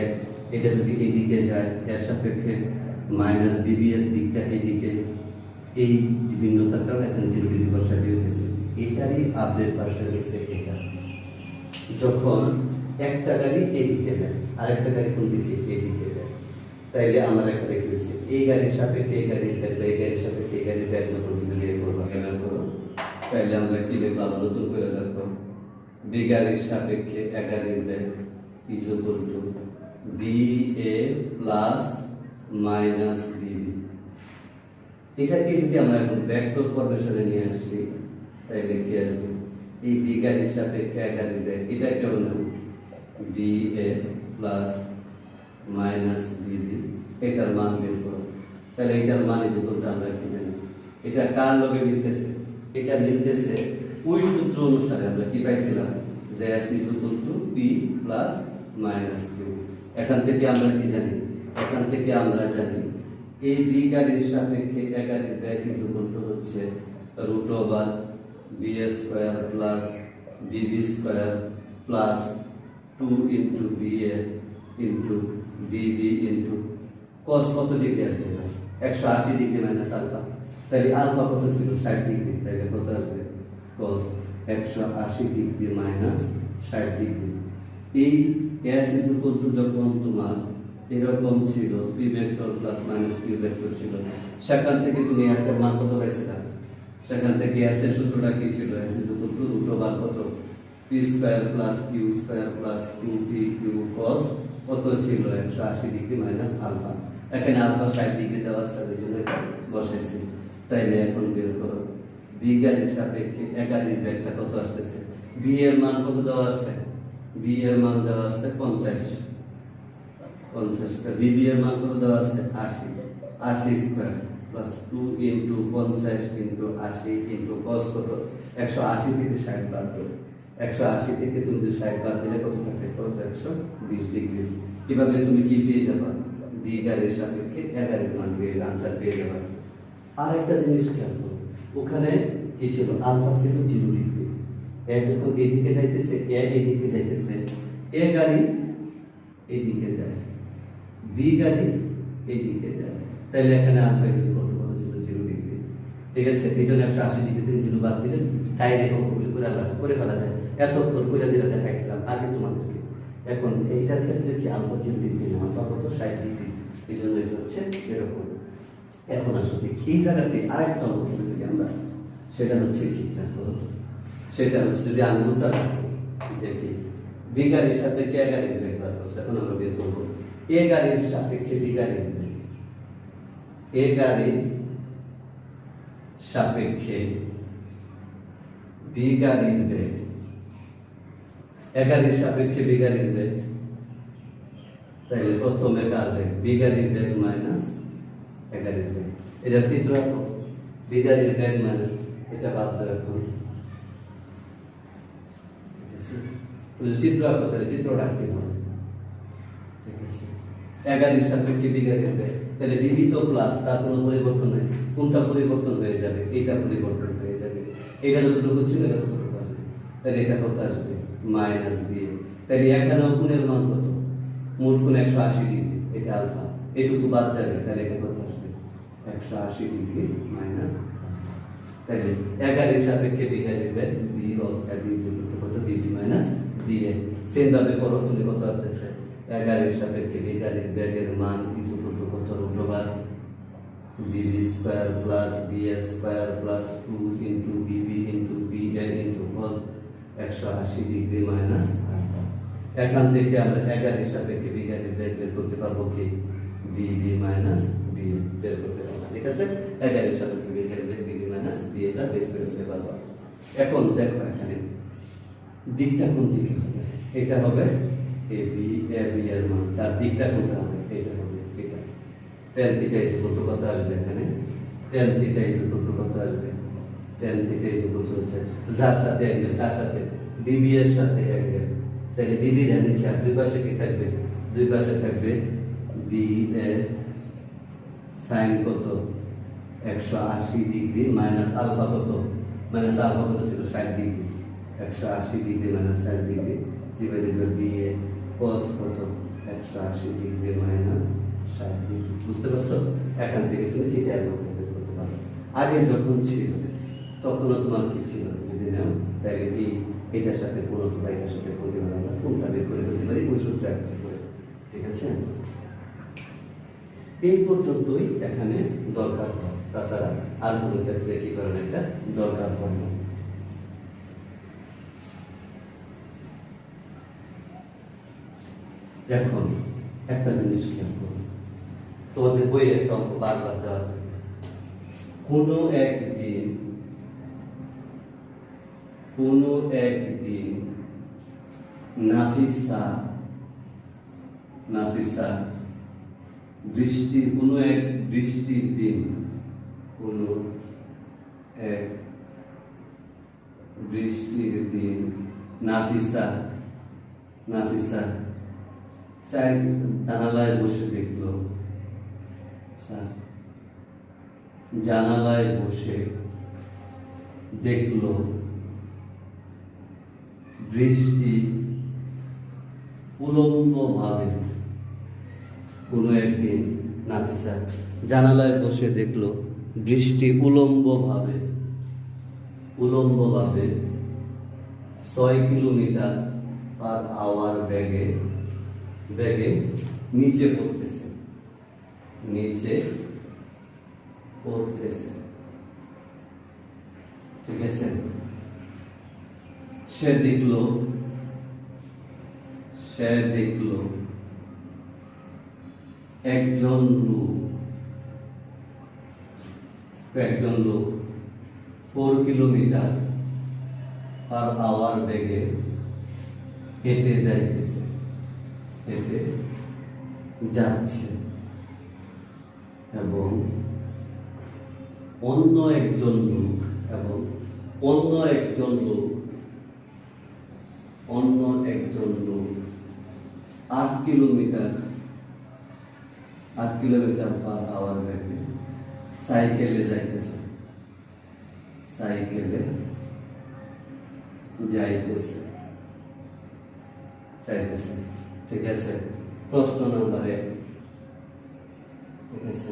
[SPEAKER 1] এটা যদি এদিকে যায়, এর সাপেক্ষে মাইনাস বিবি এর দিকটা এদিকে, এই ভিন্নতার কারণে এখানে 0 ডিগ্রি বসা বিয়োগ হয়েছে। এটারই আপডেট ভার্সন হচ্ছে এটা, যখন একটা গাড়ি এদিকে যায় আর একটা গাড়ি কোন দিকে, এদিকে যায়, তাইলে আমরা একটা দেখেছি এই গাড়ির সাপেক্ষে এই গাড়ির ব্যাগ, এই গাড়ির সাপেক্ষে এই গাড়ির ব্যাগ যখন তুমি বের করবা, তাইলে আমরা কি লিখবো, নতুন করে দেখো, বি গাড়ির সাপেক্ষে এ গাড়ির ব্যাগ is equal to B A plus minus BB. এটাকে যদি আমরা এখন ভেক্টর ফরমেশনে নিয়ে আসি, তাইলে কি আসবে, এই বি গাড়ির সাপেক্ষে এ গাড়ির ব্যাগ, এটা কেমন হবে, বি এ প্লাস মাইনাস বিবি, এটার মান বের করো। তাহলে এটার মান ইজ ইকুয়াল টু আমরা কি জানি, এটা কার লগে মিলতেছে, এটা মিলতেছে ওই সূত্র অনুসারে আমরা কি পাইছিলাম, যে s is equal to p plus minus q। এখান থেকে আমরা কি জানি, এখান থেকে আমরা জানি p এই বি গাড়ির সাপেক্ষে এ গাড়ির ব্যাগ ইজ ইকুয়াল টু হচ্ছে root over B square plus BB square plus 2 into B A into BB into cos কত ডিগ্রি আসবে? 180 ডিগ্রি মাইনাস আলফা। তাহলে আলফা কত ছিল? 60 ডিগ্রি। তাহলে কত আসবে? Cos 180 degree minus 60 degree. এই এস ইজ ইকুয়াল টু যখন তোমার এরকম ছিল P vector plus minus Q vector ছিল, সেখান থেকে তুমি এস এর মান কত পাইছিলা? সেখান থেকে এস এর সূত্রটা কি ছিল? S is equal to root over কত? P square plus Q square plus 2p Q cos কত ছিল? 180 ডিগ্রি মাইনাস আলফা। এখানে আলফা 60 ডিগ্রি দেওয়া আছে, এই জন্য এটা বসাইছি। তাইলে এখন বের করো বি গাড়ির সাপেক্ষে এ গাড়ির ব্যাগটা কত আসতেছে? বি এর মান কত দেওয়া আছে? বি এর মান দেওয়া আছে 50 টা। বিবি এর মান কত দেওয়া আছে? 80 square plus 2 into 50 into 80 into cos কত? 180 থেকে 60 বাদ দাও। 180 থেকে তুমি 60 বাদ দিলে কত থাকে? cos 120 degree. কিভাবে তুমি কি পেয়ে যাবে? বি গাড়ির সাপেক্ষে এ গাড়ির মান পেয়ে আনসার পেয়ে যাবে। আর একটা জিনিস খেয়াল করো, ওখানে কি ছিল? আলফা ছিল 0 ডিগ্রি। এ যখন এদিকে যাইতেছে, এ এদিকে যাইতেছে, এ গাড়ি এদিকে যায়, বি গাড়ি এদিকে যায়। তাহলে এখানে আলফা ইজ ইকুয়াল টু কত ছিল? 0 ডিগ্রি। ঠিক আছে, এই জন্য 180 ডিগ্রি থেকে 0 বাদ দিলে ডাইরেক্ট অঙ্কগুলো করে ফেলা যায়। এতক্ষণ করে যেটা দেখাইছিলাম আগে তোমাদেরকে। এখন এইটার ক্ষেত্রে কি আলফা 0 ডিগ্রি না, আলফা কত? 60 ডিগ্রি। এই জন্য এটা হচ্ছে এরকম। এখন আসলে এই জায়গাতে আরেকটা অঙ্ক যদি আমরা, সেটা হচ্ছে কি? সেটা হচ্ছে যদি আঙুলটা যে কি বি গাড়ির সাপেক্ষে এ গাড়ির ব্যাগ বার করছে, এখন আমরা বের করবো এ গাড়ির সাপেক্ষে বি গাড়ির ব্যাগ। এ গাড়ির সাপেক্ষে বি গাড়ির ব্যাগ, এ গাড়ির সাপেক্ষে বি গাড়ির ব্যাগ। তাইলে প্রথমে কার ব্যাগ? বি গাড়ির ব্যাগ মাইনাস এ গাড়ির ব্যাগ। এটা চিত্র আঁকো, বি গাড়ির ব্যাগ মাইনাস, এটা বাদ দাও। এখন চিত্র আঁকো, তাহলে চিত্রটা আঁকতে হবে। ঠিক আছে, এ গাড়ির সাপেক্ষে বি গাড়ির ব্যাগ। তাহলে বিবি তো প্লাস, তার কোনো পরিবর্তন নেই। কোনটা পরিবর্তন হয়ে যাবে? এইটা পরিবর্তন হয়ে যাবে। এটা যতটুকু ছিল এটা ততটুকু আসবে। তাহলে এটা কত আসবে? Minus B. তাহলে এখানেও কোণের মান কত? মোট কোণ 180 ডিগ্রি, এটা আলফা। এটুকু বাদ যাবে, তাহলে এটা কত আসবে? 180 ডিগ্রি মাইনাস। তাহলে এ গাড়ির সাপেক্ষে বি গাড়ির ব্যাগ, B of A B is equal to কত? বিবি মাইনাস বি এ। সেম ভাবে করো, তুমি কত আসতেছে? এ গাড়ির সাপেক্ষে বি গাড়ির ব্যাগের মান ইজ ইকুয়াল টু কত? Root over B B square plus B A square plus 2 into Bibi into B A into cos 180 degree minus alpha. এখান থেকে আমরা এ গাড়ির সাপেক্ষে বি গাড়ির ব্যাগ বের করতে পারবো কি? বিবি মাইনাস বি বের করতে পারবো। ঠিক আছে, এ গাড়ির সাপেক্ষে বি গাড়ির ব্যাগ বিবি মাইনাস বি এটা বের করতে পারবো। এখন দেখো এখানে দিকটা কোন দিকে হবে? এটা হবে এ বি এর মান, তার দিকটা কোনটা হবে? এটা হবে এটা। tan theta is equal to কত আসবে এখানে? tan theta is equal to কত আসবে? tan theta is equal to হচ্ছে যার সাথে অ্যাঙ্গেল, তার সাথে বিবি এর সাথে অ্যাঙ্গেল। তাহলে বিবি জানিছি, আর দুই পাশে কি থাকবে? দুই পাশে থাকবে বি এ sin কত? 180 ডিগ্রি মাইনাস আলফা কত? মাইনাস আলফা কত ছিল? 60 degree. 180 degree minus 60 degree divided by B A cos কত? 180 ডিগ্রি মাইনাস 60 ডিগ্রি। বুঝতে পারছো? এখান থেকে তুমি থিটা এর মান বের করতে পারো। আগে যখন ছিল তখনও তোমার কি ছিল? যদি নাও তাহলে কি এটার সাথে কোন অথবা এটার সাথে কোন দিবেন, আমরা কোনটা বের করে দিতে পারি ওই সূত্র অ্যাপ্লাই করে। ঠিক আছে, এই পর্যন্তই এখানে দরকার হয়। তাছাড়া আর কোনো ক্ষেত্রে কি করেন একটা দরকার হয় না। এখন একটা জিনিস খেয়াল করো, তোমাদের বইয়ে একটা অঙ্ক বারবার দেওয়া থাকে। কোনো একদিন নাফিসা কোনো এক বৃষ্টির দিন, কোনো এক বৃষ্টির দিন নাফিসা চাই জানালায় বসে দেখলো জানালায় বসে দেখলো বৃষ্টি উলম্বভাবে কোনো একদিন। নাফিসা জানালায় বসে দেখলো বৃষ্টি উলম্বভাবে 6 কিলোমিটার পার আওয়ার বেগে নিচে পড়তেছে। ঠিক আছে। সে দেখলো একজন লোক 4 কিলোমিটার পার আওয়ার বেগে হেঁটে যাচ্ছে এবং অন্য একজন লোক 8 কিলোমিটার পার আওয়ার বেগে সাইকেলে যাইতেছে। ঠিক আছে। প্রশ্ন নাম্বার 1। ঠিক আছে।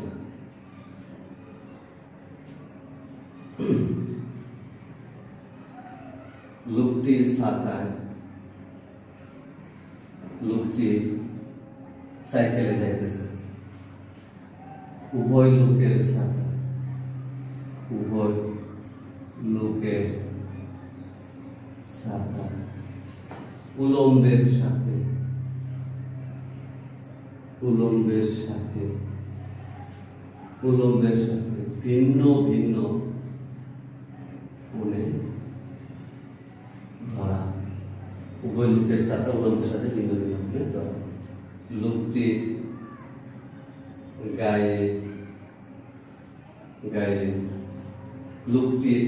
[SPEAKER 1] লোকটির সাইকেলে যাইতেছে। উভয় লোকের ছাতা উলম্বের সাথে ভিন্ন কোণে ধরা। উভয় লোকের ছাতা উলম্বের সাথে ভিন্ন কোণে ধরা। লোকটির গায়ে লোকটির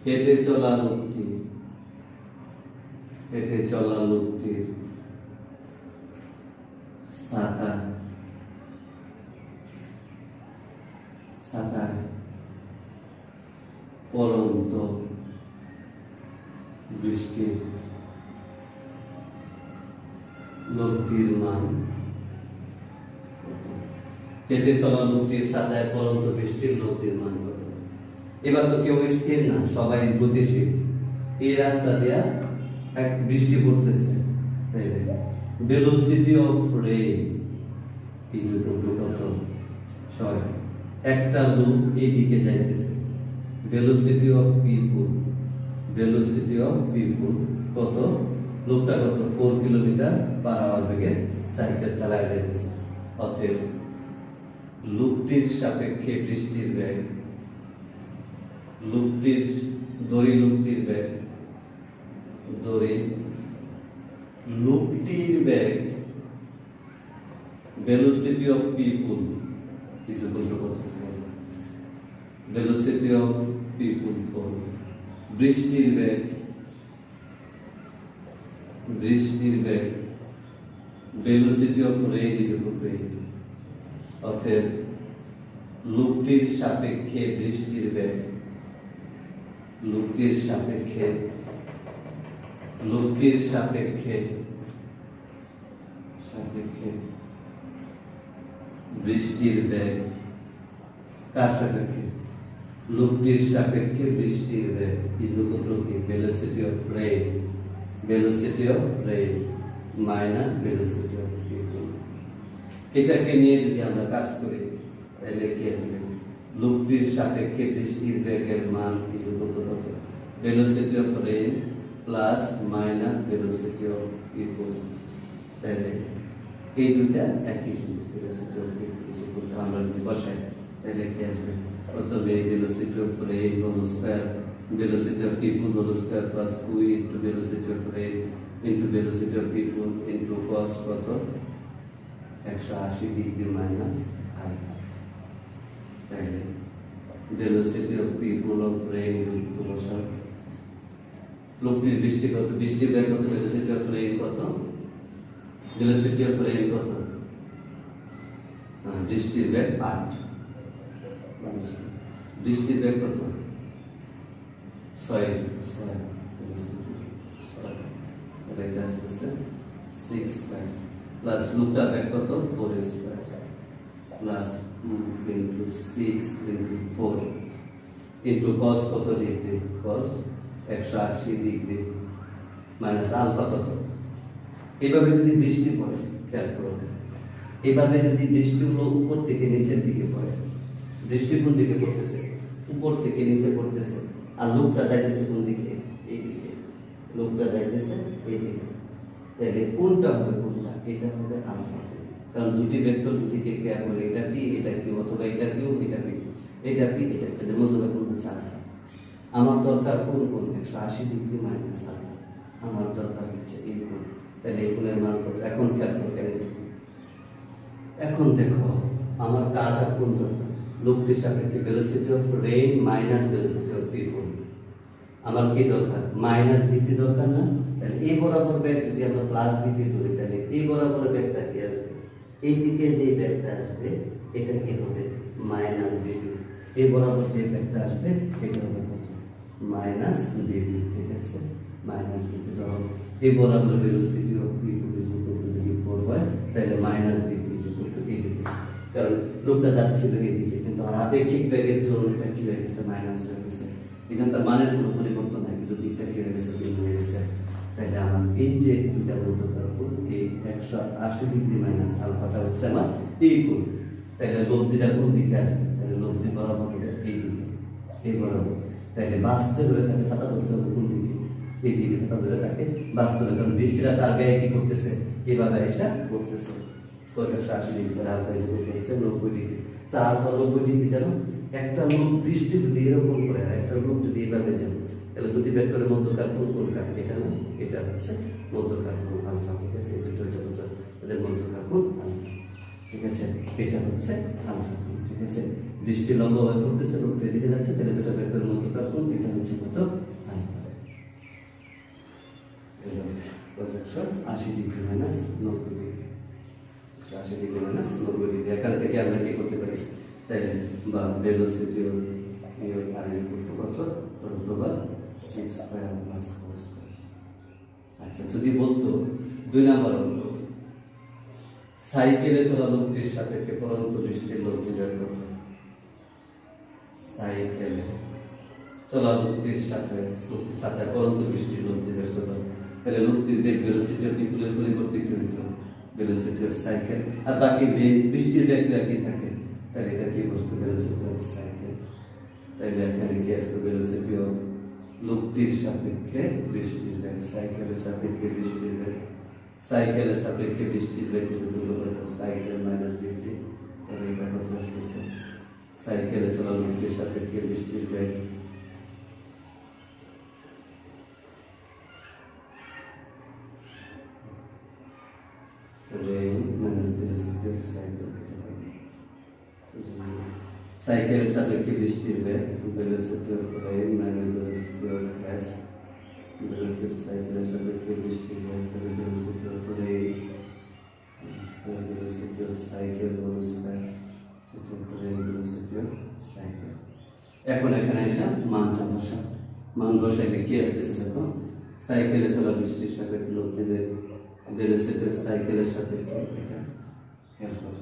[SPEAKER 1] হেঁটে চলা লোকটির ছাতার পড়ন্ত বৃষ্টির লোকটির মান। হেঁটে চলা লোকটির ছাতায় পড়ন্ত বৃষ্টির লোকটির মান কত? এবার তো কেউ স্থির না, সবাই গতিশীল। এই রাস্তা দিয়া এক বৃষ্টি পড়তেছে। Velocity of rain is equal to কত? 6। একটা লোক এইদিকে যাইতেছে। ভেলোসিটি অফ পিপল কত? লোকটা কত? 4 কিলোমিটার পার আওয়ার বেগে সাইকেল চালায় যাইতেছে। অতএব লোকটির সাপেক্ষে বৃষ্টির বেগ, লোকটির বেগ velocity of people is equal to কত? Velocity of people 4। বৃষ্টির বেগ velocity of rain is equal to 8। অতএব লোকটির সাপেক্ষে বৃষ্টির বেগ বৃষ্টির বেগ কার সাপেক্ষে? লোকটির সাপেক্ষে বৃষ্টির বেগ ইজ ইকুয়াল টু কি? Velocity of rain minus velocity of people. এটাকে নিয়ে যদি আমরা কাজ করি তাহলে কি আসবে? লোকটির সাপেক্ষে বৃষ্টির বেগের মান ইজ ইকুয়াল টু কত? Velocity of rain plus minus velocity of people. তাহলে এই দুইটা একই জিনিস। Velocity of people is equal to আমরা যদি বসাই তাহলে কি আসবে? প্রথমে velocity of rain whole square velocity of people whole square plus 2 into velocity of rain into velocity of people into cos কত? 180 ডিগ্রি মাইনাস আলফা। তাহলে velocity of people of rain is equal two লোকটির বৃষ্টি কত? বৃষ্টির বেগ কত? Velocity of rain কত? বৃষ্টির বেগ 8। বৃষ্টির বেগ কত? 6 6 6 এটা আসছে 6 স্কয়ার প্লাস লুপটার বেগ কত? 4 square plus 2 into 6 into 4 into cos কত degree? cos 180 degree minus alpha কত? এইভাবে যদি বৃষ্টি পড়ে, খেয়াল করো, এইভাবে যদি বৃষ্টিগুলো উপর থেকে নিচের দিকে পড়ে, বৃষ্টি কোন দিকে পড়তেছে? উপর থেকে নিচে পড়তেছে, আর লোকটা যাইতেছে কোন দিকে? এইদিকে। লোকটা যাইতেছে এইদিকে, তাহলে কোনটা হবে? কোনটা? এটা হবে আলফা, কারণ দুটি ভেক্টর দুদিকে ক্রিয়া করে, এটা কি এটা কি, অথবা এটা কিউ এটা কি এটা কি এটা কি, এর মধ্যে কোন হচ্ছে আলফা। আমার দরকার কোন কোন? 180 ডিগ্রি মাইনাস আলফা। আমার দরকার হচ্ছে এই কোণ, তাহলে এই কোণের মান কত? এখন খেয়াল করতে, এখন দেখো আমার কারটা কোন দরকার? লোকটির সাপেক্ষে velocity of rain minus velocity of people. আমার কি দরকার? মাইনাস ভিত্তি দরকার না? তাহলে এই বরাবর ব্যাগ যদি আমরা প্লাস ভিত্তি ধরি, তাহলে এই বরাবর ব্যাগটা কি আসবে? এই দিকে যে ব্যাগটা আসবে এটা কি হবে? মাইনাস ভিত্তি। এই বরাবর যে ব্যাগটা আসবে এটা হবে কত? মাইনাস ভিত্তি। ঠিক আছে, মাইনাস ভিত্তি ধরো এই বরাবর velocity of people is equal two যদি 4 হয়, তাহলে মাইনাস ভিত্তি ইজ ইকুয়াল টু এই দিকে, কারণ লোকটা যাচ্ছিল এইদিকে, কিন্তু আর আপেক্ষিক বেগের জন্য এটা কি হয়ে গেছে? মাইনাস হয়ে গেছে। এখানে তার মানের কোনো পরিবর্তন নাই, কিন্তু দিকটা কি হয়ে গেছে? ভিন্ন হয়ে গেছে। তাহলে আমার এই যে দুইটা মধ্যকার কোণ, এই 180 ডিগ্রি মাইনাস আলফাটা হচ্ছে আমার এই কোণ। তাহলে লব্ধিটা কোন দিকে আসবে? তাহলে লব্ধি বরাবর হবে এই দিকে, এই বরাবর। তাহলে বাঁচতে হলে তাকে ছাতা ধরতে হবে কোন দিকে? এই দিকে ছাতা ধরে তাকে বাঁচতে হবে, কারণ বৃষ্টিটা তার গায়ে কি করতেছে? এভাবে এসে করতেছে। 180 ডিগ্রি আলফা এসে করতেছে 90 ডিগ্রি। স্যার আলফা 90 ডিগ্রি কেন? একটা লোক বৃষ্টি যদি এরকম করে, আর একটা লোক যদি এইভাবে যায়, তাহলে দুটি ভেক্টরের মধ্যকার কোণ কোনটা? এটা না, এটা হচ্ছে মধ্যকার কোণ আলফা। ঠিক আছে, এই দুটো হচ্ছে এদের মধ্যকার কোণ আলফা। ঠিক আছে, এটা হচ্ছে আলফা। ঠিক আছে, বৃষ্টি লম্বা হয়ে পড়তেছে, লোকটা এদিকে যাচ্ছে, তাহলে দুটো ভেক্টরের মধ্যকার কোণ এটা হচ্ছে কত? Alpha. 180 degree minus 90 degree, 180 degree minus 90 degree. এখান থেকে আমরা কি করতে পারি? তাহলে বা velocity of R is equal to কত? অথবা 6 স্কয়ার প্লাস 4 স্কয়ার। আচ্ছা, যদি বলতো 2 নাম্বার অঙ্ক, সাইকেলে চলা লোকটির সাপেক্ষে পরন্ত বৃষ্টির লব্ধি বের কত? সাইকেলে চলা লোকটির সাথে পরন্ত বৃষ্টির লব্ধি বের কত? তাহলে লোকটির বেগ ভেলোসিটি অফ পিপলের পরিবর্তে কি হইতো? Velocity of cycle. আর বাকি বৃষ্টির বেগ তো একই থাকে, তাহলে এটা কি বস্তু? Velocity of cycle. তাহলে এখানে কি আসবে? ভেলোসিটি অফ লোকটির সাপেক্ষে বৃষ্টির বেগ, সাইকেলের সাপেক্ষে বৃষ্টির বেগ, সাইকেলের সাপেক্ষে বৃষ্টির বেগ সাইকেল মাইনাস ভিত্তি। তাহলে এটা কত আসতেছে? সাইকেলে চলা লোকটির সাপেক্ষে বৃষ্টির বেগ সাইকেলের সাপেক্ষে বৃষ্টির বেগ velocity of rain minus velocity of gas, velocity সাইকেলের সাপেক্ষে বৃষ্টির বেগ velocity of rain velocity of cycle whole square velocity of cycle. এখন এখানে এসে মানটা বসা, মান বসাইলে কি আসতেছে? দেখো, সাইকেলে চলা বৃষ্টির সাপেক্ষে লোকটির বেগ ভেলোসিটি অফ সাইকেলের সাপেক্ষে এটা খেয়াল করো।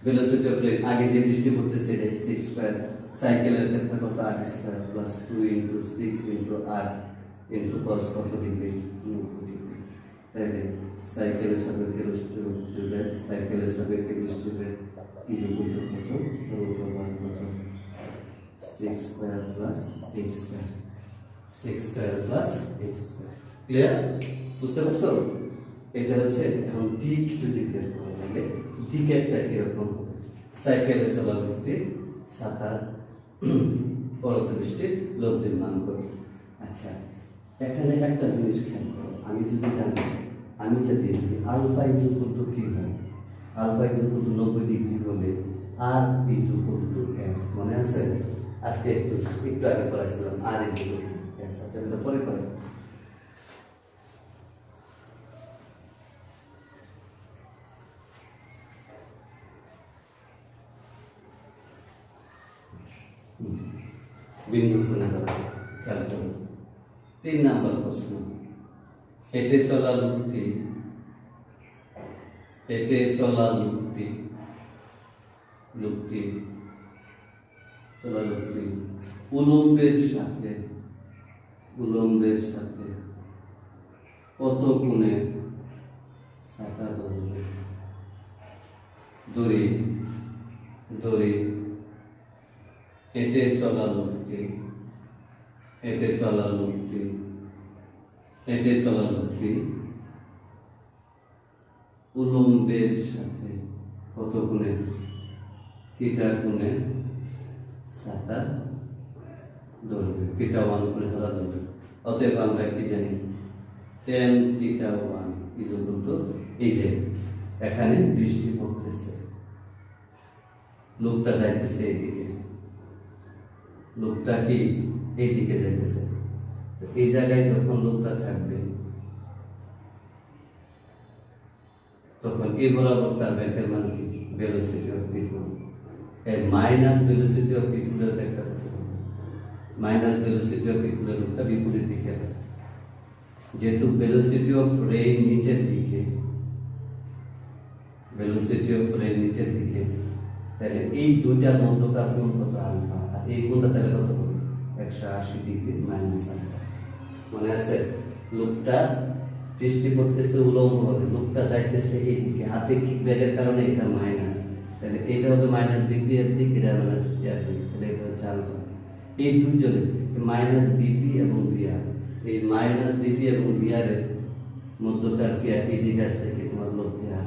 [SPEAKER 1] ভেলোসিটি অফ রেইন আগে যে বৃষ্টি পড়তেছে এটা 6 স্কয়ার, সাইকেলের ক্ষেত্রে কত? 8 square plus 2 into 6 into 8 into cos কত ডিগ্রি? 90 ডিগ্রি। তাহলে সাইকেলের সাপেক্ষে বৃষ্টির বেগ, সাইকেলের সাপেক্ষে বৃষ্টির বেগ ইজ ইকুয়াল টু কত? রুট ওভার কত? 6 square plus 8 square, 6 square plus 8 square. Clear? বুঝতে পারছো? এটা হচ্ছে এখন দিক যদি বের করা লাগে, দিকেরটা কিরকম? সাইকেলে চলা লোকটি ছাতার পরন্ত বৃষ্টির লব্ধির মান কত? আচ্ছা, এখানে একটা জিনিস খেয়াল করো, আমি যদি জানি, আমি যদি আলফা ইজ ইকুয়াল টু কি হয়? Alpha is equal to 90 degree হলে R is equal to S, মনে আছে? আজকে একটু আগে পড়াইছিলাম R is equal to S. আচ্ছা, এটা পরে পড়ে। বিন্দু কোণে দাঁড়াবে। খেয়াল করো 3 নাম্বার প্রশ্ন, হেঁটে চলা লোকটি উলম্বের সাথে কত কোণে ছাতা ধরবে? দড়ি হেঁটে চলা লোকটি উলম্বের সাথে কত কোণে? থিটা কোণে ছাতা ধরবে। থিটা 1 কোণে ছাতা ধরবে। অতএব আমরা কি জানি? tan theta 1 is equal two, এই যে এখানে বৃষ্টি পড়তেছে, লোকটা যাইতেছে এইদিকে, লোকটা কি এইদিকে যাইতেছে। তো এই জায়গায় যখন লোকটা থাকবে তখন এই বরাবর তার ব্যাকের মান কি? Velocity of people. এর মাইনাস ভেলোসিটি অফ পিপুলের ব্যাখ্যা করতে হবে। মাইনাস ভেলোসিটি অফ পিপুলের লোকটা বিপরীত দিকে, যেহেতু ভেলোসিটি অফ রেইন নিচের দিকে, তাহলে এই দুইটার মধ্যকার কোণ কত? আলফা। আর এই কোণটা তাহলে কত হবে? 180 ডিগ্রি মাইনাস আলফা। মনে আছে? লোকটা বৃষ্টি করতেছে উলম্বভাবে, লোকটা যাইতেছে এইদিকে, আপেক্ষিক বেগের কারণে এটা মাইনাস, তাহলে এটা হবে মাইনাস বিপি এর দিক, এটা মাইনাস পি আর দিক, তাহলে এটা হচ্ছে আলফা। এই দুইজনে মাইনাস বিপি এবং বিআর, এই মাইনাস বিপি এবং বিআর এর মধ্যকার কি এই দিক আসছে কি তোমার লব্ধি আর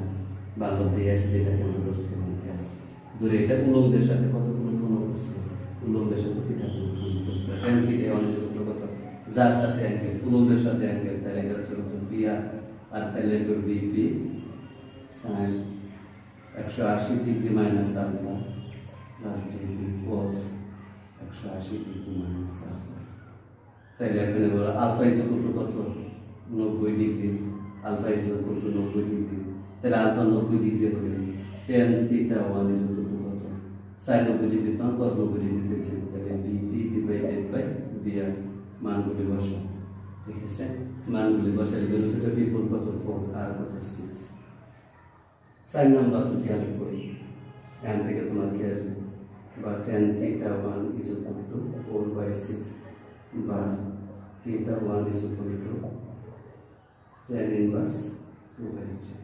[SPEAKER 1] বা লব্ধি আছে, যেটাকে আমরা ধরছি দূরে, এটা উলম্বের সাথে কত কোণ করছে? উলম্বের সাথে থিটা কোণ করছে। tan থিটা অনেক কত? যার সাথে অ্যাঙ্গেল, উলম্বের সাথে অ্যাঙ্গেল, তাহলে এটা হচ্ছে কত? বিআর। আর তাহলে BP sin 180 degree minus alpha plus BP cos 180 degree minus alpha. তাহলে এখানে বলা আলফা ইজ ইকুয়াল টু কত? 90 degree. Alpha is equal to 90 degree, তাহলে আলফা 90 ডিগ্রি হবে। tan theta 1 is equal to কত? sin 90 ডিগ্রি তখন cos 90 ডিগ্রিতে ছিল, তাহলে বিপি ডিভাইডেড বাই বিআর। মানগুলি বসা, ঠিক আছে? মানগুলি বসালে ভেলোসিটি অফ পিপুল কত? 4 আর কত? 6। 4 নাম্বার যদি আমি করি, এখান থেকে তোমার কি আসবে? বা tan theta 1 is equal two 4/6 বা theta 1 is equal two tan inverse 2/3।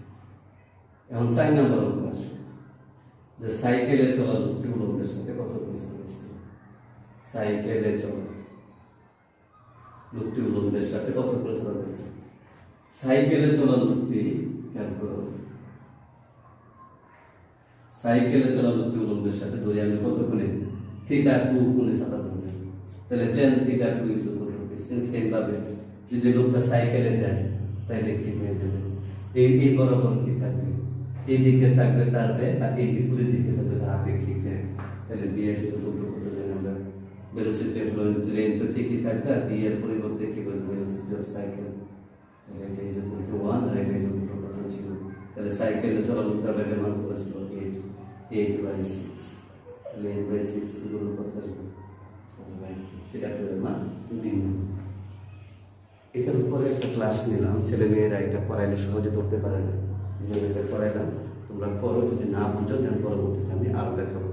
[SPEAKER 1] এখন 4 নাম্বার অঙ্ক আসে যে সাইকেলে চলা লোকটি উলম্বের সাথে কত কোণ করছে? সাইকেলে চলা লোকটি উলম্বের সাথে কত কোণ করছে? সাইকেলে চলা লোকটি, খেয়াল করো, সাইকেলে চলা লোকটি উলম্বের সাথে ধরে আমি কত কোণে? থিটা 2 কোণে ছাতা ধরবে। তাহলে tan theta 2 is equal two, same ভাবে যদি লোকটা সাইকেলে যায় তাহলে কি হয়ে যাবে? এই বরাবর কি থাকবে? এই দিকে থাকবে তার বেগ, আর এই বিপরীত দিকে থাকবে তার আপেক্ষিক বেগ। তাহলে বিএস ইজ ইকুয়াল টু কত জানি আমরা? ভেলোসিটি অফ রেইন তো ঠিকই থাকবে, আর বি এর পরিবর্তে কি বলবো? Velocity of cycle. তাহলে এটা ইজ ইকুয়াল টু 1 আর এটা ইজ ইকুয়াল টু কত ছিল? তাহলে সাইকেলে চলা লোকটার বেগের মান কত ছিল? 8/6। তাহলে 8/6 ইকুয়াল টু কত আসবে? 4/3। এটা বেগের মান 3। এটার উপরে একটা ক্লাস নিলাম, ছেলে মেয়েরা এটা পড়াইলে সহজে করতে পারে না, এই জন্য এটা পড়াইলাম। তোমরা পড়ো, যদি না বুঝো তাহলে পরবর্তীতে আমি আরো দেখাবো।